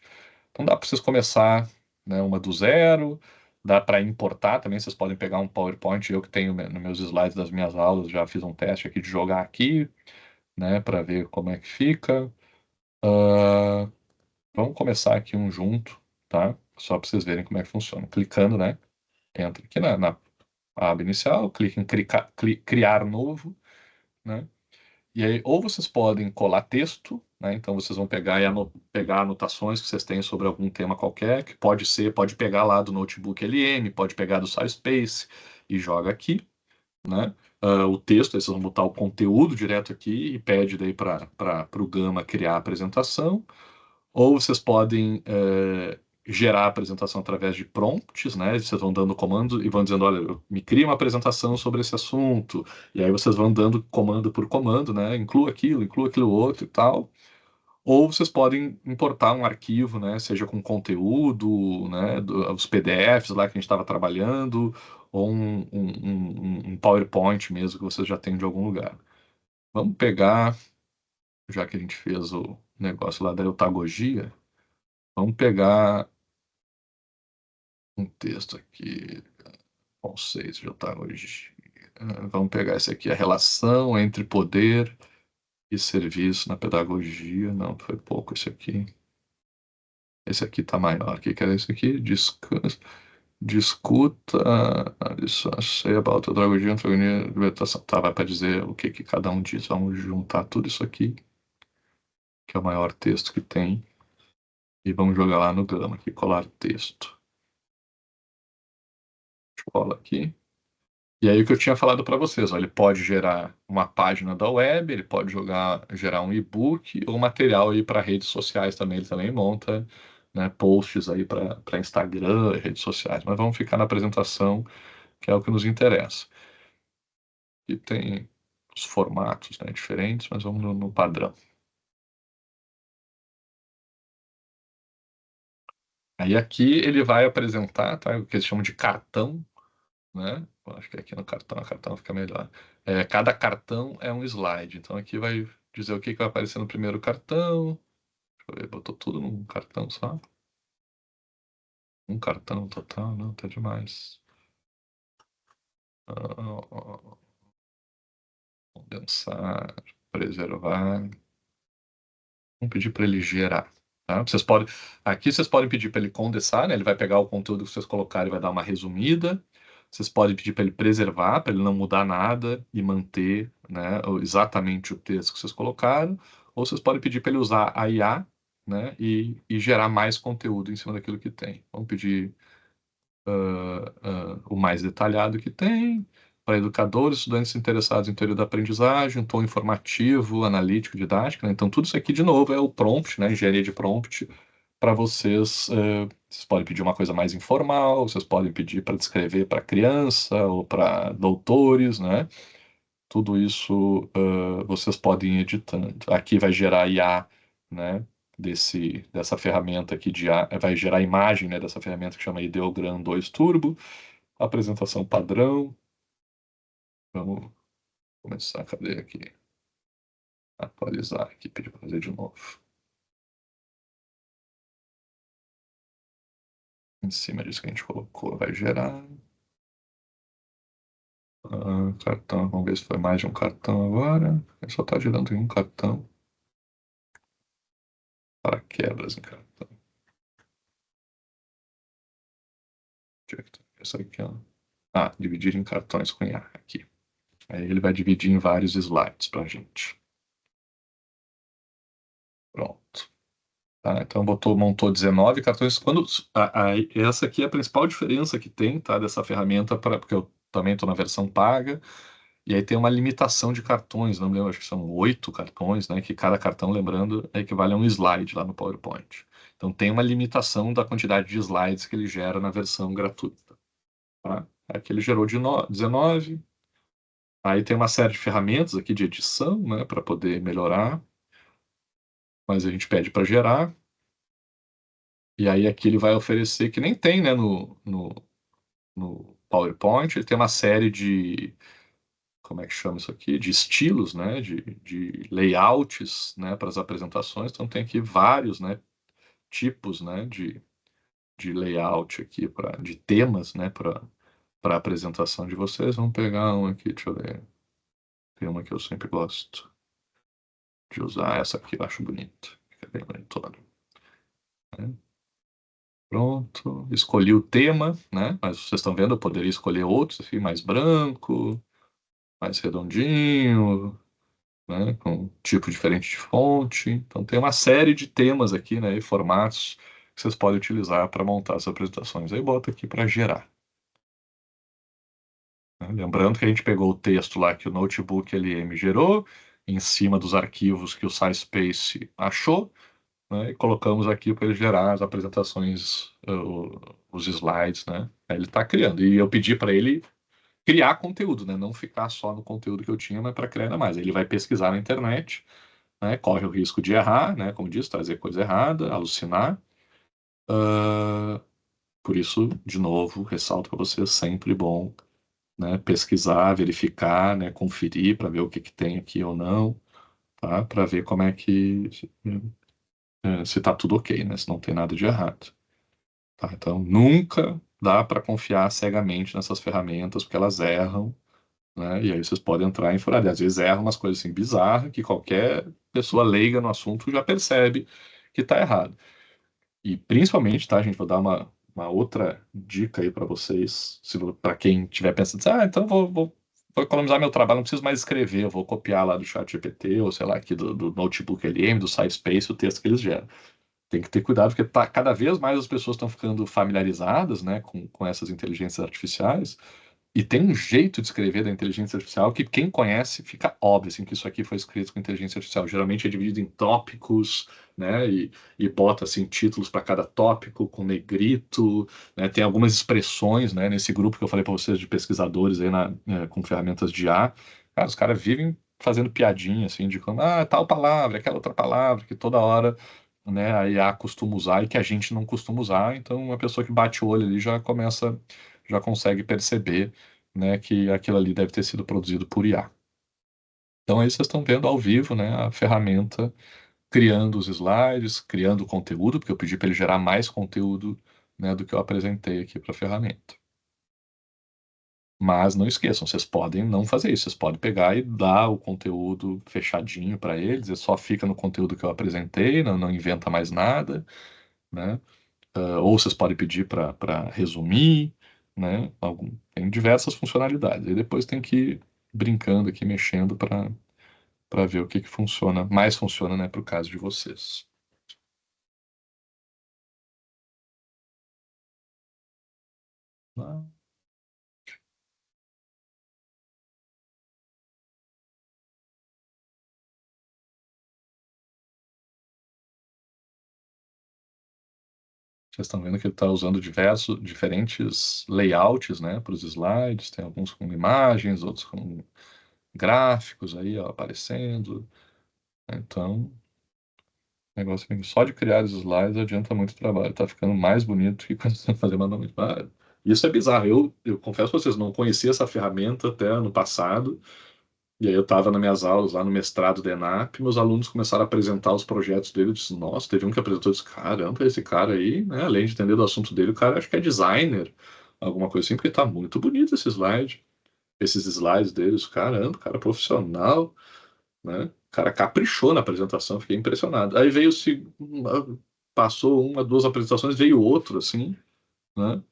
Então dá para vocês começar, né, uma do zero, dá para importar também, vocês podem pegar um PowerPoint, eu que tenho nos meus slides das minhas aulas, já fiz um teste aqui de jogar aqui, né, para ver como é que fica. Vamos começar aqui um junto, tá? Só para vocês verem como é que funciona. Clicando, né? Entra aqui na aba inicial, clica em criar novo, né? E aí, ou vocês podem colar texto, né? Então vocês vão pegar pegar anotações que vocês têm sobre algum tema qualquer, que pode pegar lá do notebook LM, pode pegar do SciSpace e joga aqui, né? O texto, aí vocês vão botar o conteúdo direto aqui e pede daí para o Gama criar a apresentação. Ou vocês podem gerar a apresentação através de prompts, né? Vocês vão dando comando e vão dizendo, olha, me cria uma apresentação sobre esse assunto. E aí vocês vão dando comando por comando, né? Inclua aquilo outro e tal. Ou vocês podem importar um arquivo, né? Seja com conteúdo, né? Os PDFs lá que a gente estava trabalhando, ou um PowerPoint mesmo que vocês já têm de algum lugar. Vamos pegar, já que a gente fez o negócio lá da eutagogia, vamos pegar um texto aqui, conceitos de otagogia. Vamos pegar esse aqui, a relação entre poder e serviço na pedagogia. Não, foi pouco esse aqui. Esse aqui está maior. O que é esse aqui? Discuta say about pedagogia, antagonia, libertação. Tá, vai para dizer o que cada um diz. Vamos juntar tudo isso aqui, que é o maior texto que tem, e vamos jogar lá no Gama aqui, colar texto. Cola aqui. E aí o que eu tinha falado para vocês, ó, ele pode gerar uma página da web, ele pode gerar um e-book ou material aí para redes sociais também, ele também monta, né, posts aí para Instagram e redes sociais. Mas vamos ficar na apresentação que é o que nos interessa. E tem os formatos, né, diferentes, mas vamos no padrão. Aí aqui ele vai apresentar, tá, o que eles chamam de cartão, né? Eu acho que aqui no cartão, a cartão fica melhor. Cada cartão é um slide. Então aqui vai dizer o que vai aparecer no primeiro cartão. Deixa eu ver, botou tudo num cartão só. Um cartão total, não, tá demais. Condensar, preservar. Vamos pedir para ele gerar. Tá? Aqui vocês podem pedir para ele condensar, né? Ele vai pegar o conteúdo que vocês colocarem e vai dar uma resumida. Vocês podem pedir para ele preservar, para ele não mudar nada e manter, né, exatamente o texto que vocês colocaram. Ou vocês podem pedir para ele usar a IA, né, e gerar mais conteúdo em cima daquilo que tem. Vamos pedir o mais detalhado que tem, para educadores, estudantes interessados em teoria da aprendizagem, um tom informativo, analítico, didático, né? Então, tudo isso aqui, de novo, é o prompt, né? Engenharia de prompt, para vocês. Vocês podem pedir uma coisa mais informal, vocês podem pedir para descrever para criança ou para doutores, né? Tudo isso vocês podem ir editando. Aqui vai gerar IA, né? Dessa ferramenta aqui de IA, vai gerar a imagem, né, dessa ferramenta que chama Ideogram 2 Turbo, apresentação padrão. Vamos começar, cadê aqui? Atualizar aqui, pedir para fazer de novo. Em cima disso que a gente colocou, vai gerar. Cartão, vamos ver se foi mais de um cartão agora. Ele só está gerando em um cartão. Paraquedas em cartão. Essa aqui, ó. Dividir em cartões com IA aqui. Aí ele vai dividir em vários slides para a gente. Pronto. Tá, então montou 19 cartões. Essa aqui é a principal diferença que tem, tá, dessa ferramenta, porque eu também estou na versão paga. E aí tem uma limitação de cartões, não me lembro, acho que são 8 cartões, né? Que cada cartão, lembrando, equivale a um slide lá no PowerPoint. Então tem uma limitação da quantidade de slides que ele gera na versão gratuita. Tá? Aqui ele gerou de 19. Aí tem uma série de ferramentas aqui de edição, né? Para poder melhorar. Mas a gente pede para gerar. E aí aqui ele vai oferecer, que nem tem, né? No PowerPoint, ele tem uma série de, como é que chama isso aqui? De estilos, né? De layouts, né? Para as apresentações. Então tem aqui vários, né? Tipos, né? De layout aqui, de temas, né? Para a apresentação de vocês. Vamos pegar um aqui, deixa eu ver. Tem uma que eu sempre gosto de usar. Essa aqui eu acho bonita. Fica bem bonitona. Né? Pronto. Escolhi o tema, né? Mas vocês estão vendo, eu poderia escolher outros, assim, mais branco, mais redondinho, né, com um tipo diferente de fonte. Então tem uma série de temas aqui, né, e formatos que vocês podem utilizar para montar as apresentações. Aí bota aqui para gerar. Lembrando que a gente pegou o texto lá que o Notebook LM gerou, em cima dos arquivos que o SciSpace achou, né, e colocamos aqui para ele gerar as apresentações, os slides, né? Aí ele está criando. E eu pedi para ele criar conteúdo, né? Não ficar só no conteúdo que eu tinha, mas para criar ainda mais. Ele vai pesquisar na internet, né? Corre o risco de errar, né? Como disse, trazer coisa errada, alucinar. Por isso, de novo, ressalto para você, sempre bom, né? Pesquisar, verificar, né? Conferir para ver o que tem aqui ou não, tá? Para ver como é que se está tudo ok, né? Se não tem nada de errado. Tá? Então, nunca dá para confiar cegamente nessas ferramentas, porque elas erram, né? E aí vocês podem entrar em furada. Às vezes erram umas coisas assim bizarras que qualquer pessoa leiga no assunto já percebe que está errado. E principalmente, tá, gente? Vou dar uma outra dica aí para vocês, para quem estiver pensando, então vou economizar meu trabalho, não preciso mais escrever, eu vou copiar lá do ChatGPT, ou sei lá, aqui do Notebook LM, do SciSpace, o texto que eles geram. Tem que ter cuidado, porque cada vez mais as pessoas estão ficando familiarizadas, né, com essas inteligências artificiais, E tem um jeito de escrever da inteligência artificial que quem conhece fica óbvio assim, que isso aqui foi escrito com inteligência artificial. Geralmente é dividido em tópicos, né? E bota assim, títulos para cada tópico com negrito, né? Tem algumas expressões, né? Nesse grupo que eu falei para vocês de pesquisadores aí com ferramentas de IA. Cara, os caras vivem fazendo piadinha, assim, de como, tal palavra, aquela outra palavra, que toda hora, né, a IA costuma usar e que a gente não costuma usar. Então, uma pessoa que bate o olho ali já consegue perceber, né, que aquilo ali deve ter sido produzido por IA. Então, aí vocês estão vendo ao vivo, né, a ferramenta criando os slides, criando o conteúdo, porque eu pedi para ele gerar mais conteúdo, né, do que eu apresentei aqui para a ferramenta. Mas não esqueçam, vocês podem não fazer isso. Vocês podem pegar e dar o conteúdo fechadinho para eles, e só fica no conteúdo que eu apresentei, não inventa mais nada, né? Ou vocês podem pedir para resumir, né? Tem diversas funcionalidades. E depois tem que ir brincando aqui, mexendo para ver o que funciona, mais funciona, né, para o caso de vocês. Ah. Vocês estão vendo que ele está usando diferentes layouts, né, para os slides. Tem alguns com imagens, outros com gráficos aí, ó, aparecendo. Então, o negócio só de criar os slides adianta muito trabalho. Tá ficando mais bonito que quando você fazer manualmente. Isso é bizarro. Eu confesso para vocês, não conhecia essa ferramenta até ano passado. E aí eu estava nas minhas aulas lá no mestrado da ENAP, meus alunos começaram a apresentar os projetos dele. Eu disse, nossa, teve um que apresentou, eu disse, caramba, esse cara aí, né, além de entender do assunto dele, o cara acho que é designer, alguma coisa assim, porque tá muito bonito esse slide, esses slides deles, caramba, cara profissional, né, o cara caprichou na apresentação, fiquei impressionado. Aí veio, passou uma, duas apresentações, veio outro, assim, né,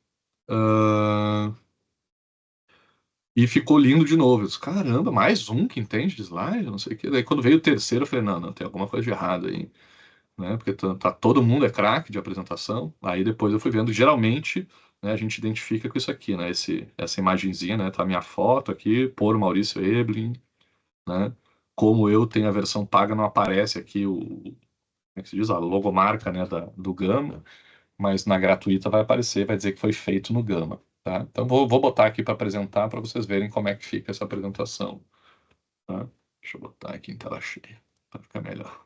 e ficou lindo de novo. Eu disse, caramba, mais um que entende de slide, não sei o quê. Daí quando veio o terceiro, eu falei, não, tem alguma coisa de errado aí, né? Porque todo mundo é craque de apresentação. Aí depois eu fui vendo, geralmente, né, a gente identifica com isso aqui, né? Essa imagenzinha, né? Tá a minha foto aqui, por Maurício Eblin, né? Como eu tenho a versão paga, não aparece aqui como é que se diz? A logomarca, né, do Gama, mas na gratuita vai aparecer, vai dizer que foi feito no Gama. Tá? Então vou botar aqui para apresentar para vocês verem como é que fica essa apresentação. Tá? Deixa eu botar aqui em tela cheia para ficar melhor.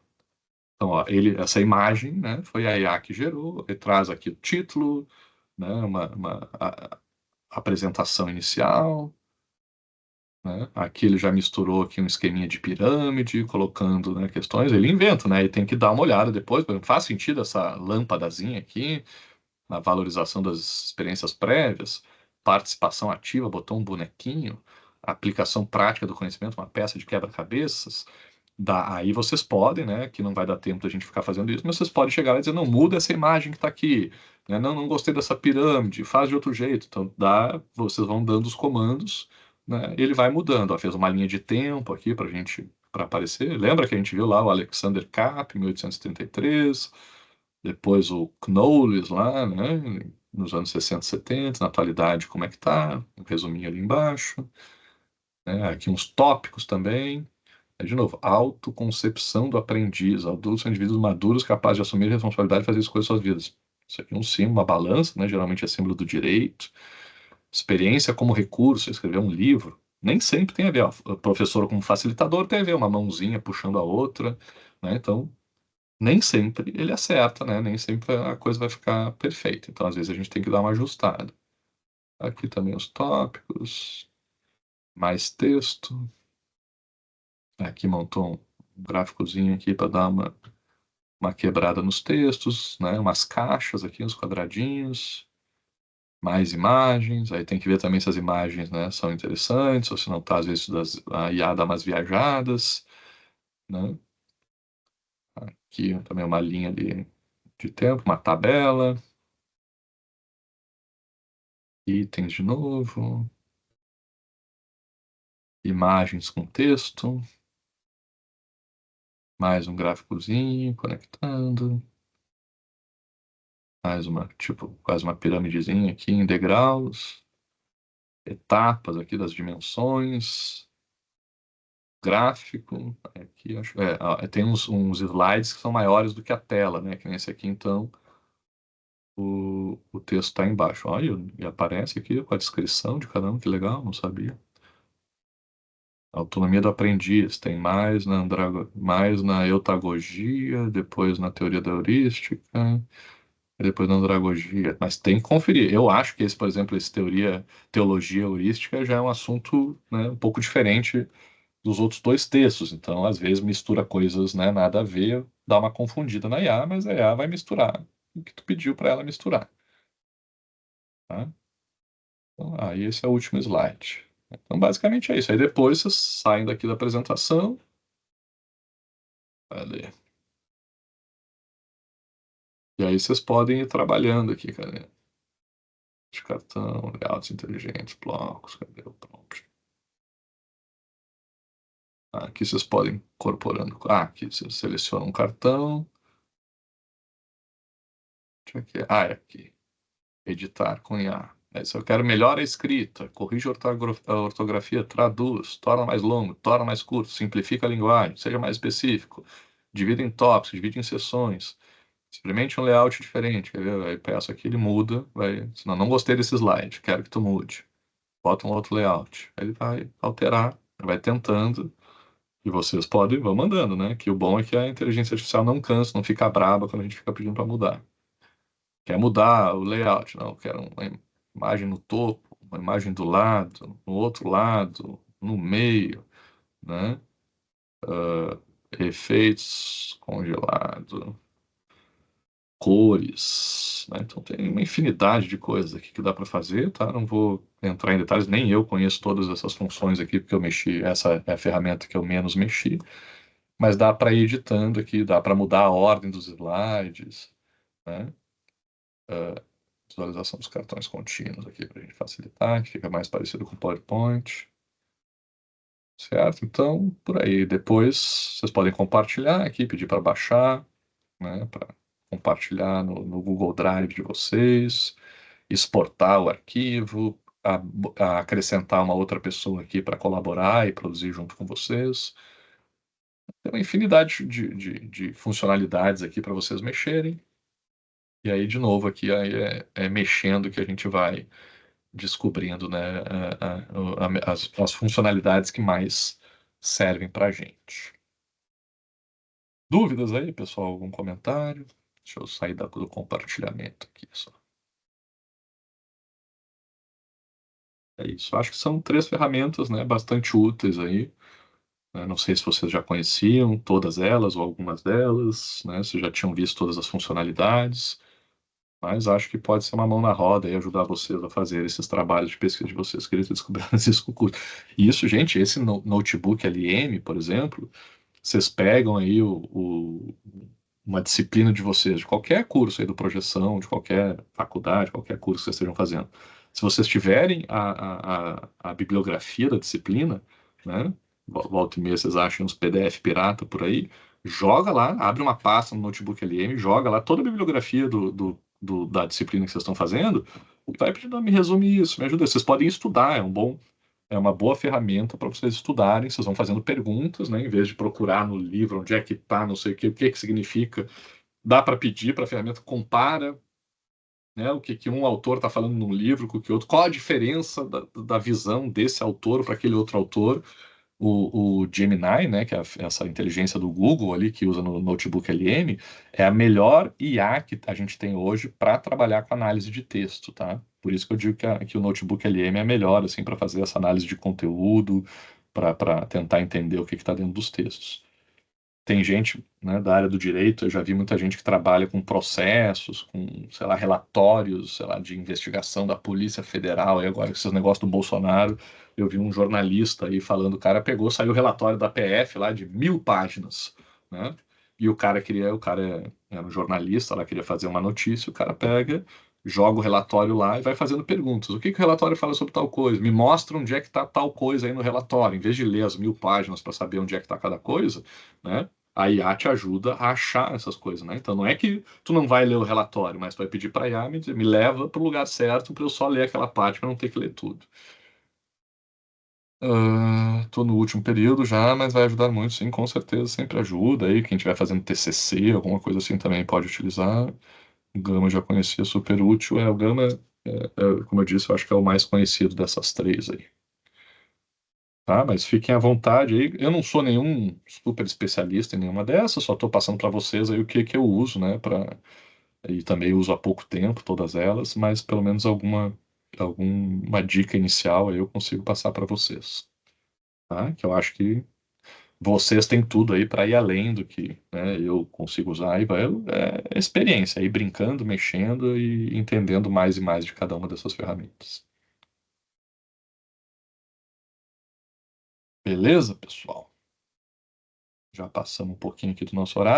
Então, ó, essa imagem, né, foi a IA que gerou, ele traz aqui o título, né, uma apresentação inicial, né? Aqui ele já misturou aqui um esqueminha de pirâmide, colocando, né, questões. Ele inventa, né? E tem que dar uma olhada depois. Faz sentido essa lâmpadazinha aqui, na valorização das experiências prévias, participação ativa, botou um bonequinho, aplicação prática do conhecimento, uma peça de quebra-cabeças. Aí vocês podem, né, que não vai dar tempo da gente ficar fazendo isso, mas vocês podem chegar lá e dizer, não, muda essa imagem que está aqui, né, não gostei dessa pirâmide, faz de outro jeito. Então, vocês vão dando os comandos, né, ele vai mudando. Ó, fez uma linha de tempo aqui para aparecer. Lembra que a gente viu lá o Alexander Kapp, em 1833, depois o Knowles lá, né, nos anos 60, 70, na atualidade, como é que tá? Um resuminho ali embaixo. Né, aqui uns tópicos também. De novo, autoconcepção do aprendiz. Adultos são indivíduos maduros capazes de assumir a responsabilidade e fazer escolhas suas vidas. Isso aqui é um símbolo, uma balança, né? Geralmente é símbolo do direito. Experiência como recurso, escrever um livro. Nem sempre tem a ver. O professor como facilitador tem a ver, uma mãozinha puxando a outra. Né? Então, nem sempre ele acerta, né? Nem sempre a coisa vai ficar perfeita. Então, às vezes, a gente tem que dar uma ajustada. Aqui também os tópicos. Mais texto. Aqui montou um gráficozinho aqui para dar uma quebrada nos textos, né? Umas caixas aqui, uns quadradinhos, mais imagens. Aí tem que ver também se as imagens, né, são interessantes, ou se não tá, às vezes a IA dá umas viajadas, né? Aqui também uma linha de tempo, uma tabela. Itens de novo. Imagens com texto. Mais um gráficozinho conectando. Mais quase uma piramidezinha aqui em degraus. etapas aqui das dimensões, gráfico, aqui acho, tem uns slides que são maiores do que a tela, né? Que nesse aqui, então, o texto está embaixo. Olha, e aparece aqui com a descrição de cada um, que legal, não sabia. Autonomia do aprendiz, tem mais na eutagogia, depois na teoria da heurística, e depois na andragogia. Mas tem que conferir. Eu acho que esse, por exemplo, teologia heurística já é um assunto, né, um pouco diferente dos outros dois textos. Então, às vezes, mistura coisas, né, nada a ver, dá uma confundida na IA, mas a IA vai misturar o que tu pediu para ela misturar. Tá? Então, esse é o último slide. Então, basicamente é isso. Aí depois vocês saem daqui da apresentação. Cadê? E aí vocês podem ir trabalhando aqui, cadê? De cartão, layouts inteligentes, blocos, cadê o prompt? Aqui vocês podem incorporando. Aqui vocês selecionam um cartão. É aqui. Editar com IA. Se eu quero melhor a escrita, corrige a ortografia, traduz, torna mais longo, torna mais curto, simplifica a linguagem, seja mais específico, divide em tópicos, divide em seções, experimente um layout diferente, quer ver? Aí peço aqui, ele muda, senão não gostei desse slide, quero que tu mude. Bota um outro layout. Aí ele vai alterar, vai tentando, e vocês vão mandando, né? Que o bom é que a inteligência artificial não cansa, não fica braba quando a gente fica pedindo para mudar. Quer mudar o layout? Não, quero uma imagem no topo, uma imagem do lado, no outro lado, no meio, né? Efeitos, congelado, cores, né? Então tem uma infinidade de coisas aqui que dá para fazer, tá? Não vou entrar em detalhes, nem eu conheço todas essas funções aqui, porque eu mexi, essa é a ferramenta que eu menos mexi, mas dá para ir editando aqui, dá para mudar a ordem dos slides, né? Visualização dos cartões contínuos aqui para a gente facilitar, que fica mais parecido com o PowerPoint. Certo? Então, por aí. Depois, vocês podem compartilhar aqui, pedir para baixar, né, para compartilhar no Google Drive de vocês, exportar o arquivo, acrescentar uma outra pessoa aqui para colaborar e produzir junto com vocês. Tem uma infinidade de funcionalidades aqui para vocês mexerem. E aí, de novo, aqui é mexendo que a gente vai descobrindo, né, as funcionalidades que mais servem para a gente. Dúvidas aí, pessoal? Algum comentário? Deixa eu sair do compartilhamento aqui só. É isso. Acho que são 3 ferramentas, né, bastante úteis aí. Não sei se vocês já conheciam todas elas ou algumas delas, né, se já tinham visto todas as funcionalidades. Mas acho que pode ser uma mão na roda e ajudar vocês a fazer esses trabalhos de pesquisa de vocês, que eles descobriram isso com o curso. E isso, gente, esse notebook LM, por exemplo, vocês pegam aí uma disciplina de vocês, de qualquer curso aí do Projeção, de qualquer faculdade, qualquer curso que vocês estejam fazendo. Se vocês tiverem a bibliografia da disciplina, né, volta e meia vocês acham uns PDF pirata por aí, joga lá, abre uma pasta no notebook LM, joga lá toda a bibliografia da disciplina que vocês estão fazendo, e vai pedindo, me resume isso, me ajuda. Vocês podem estudar, é uma boa ferramenta para vocês estudarem, vocês vão fazendo perguntas, né, em vez de procurar no livro onde é que está, não sei o que significa. Dá para pedir para a ferramenta, compara, né, o que um autor está falando num livro com o que outro, qual a diferença da visão desse autor para aquele outro autor. O Gemini, né, que é essa inteligência do Google ali, que usa no notebook LM, é a melhor IA que a gente tem hoje para trabalhar com análise de texto, tá? Por isso que eu digo que o notebook LM é melhor, assim, para fazer essa análise de conteúdo, para tentar entender o que está dentro dos textos. Tem gente, né, da área do direito, eu já vi muita gente que trabalha com processos, com, sei lá, relatórios, sei lá, de investigação da Polícia Federal, e agora esses negócios do Bolsonaro, eu vi um jornalista aí falando, o cara saiu o relatório da PF lá de 1000 páginas, né, e o cara era um jornalista, lá queria fazer uma notícia, o cara pega, joga o relatório lá e vai fazendo perguntas. O que o relatório fala sobre tal coisa? Me mostra onde é que está tal coisa aí no relatório. Em vez de ler as 1000 páginas para saber onde é que está cada coisa, né? A IA te ajuda a achar essas coisas, né? Então não é que tu não vai ler o relatório, mas tu vai pedir para a IA me leva para o lugar certo para eu só ler aquela parte para não ter que ler tudo. Tô no último período já, mas vai ajudar muito, sim, com certeza, sempre ajuda. Aí, quem estiver fazendo TCC, alguma coisa assim, também pode utilizar. O Gama eu já conhecia, super útil. O Gama, como eu disse, eu acho que é o mais conhecido dessas três aí. Tá? Mas fiquem à vontade aí. Eu não sou nenhum super especialista em nenhuma dessas, só estou passando para vocês aí o que eu uso, né? E também uso há pouco tempo todas elas, mas pelo menos alguma dica inicial aí eu consigo passar para vocês. Tá? Que eu acho que vocês têm tudo aí para ir além do que, né, eu consigo usar. E é experiência, aí brincando, mexendo e entendendo mais e mais de cada uma dessas ferramentas. Beleza, pessoal? Já passamos um pouquinho aqui do nosso horário.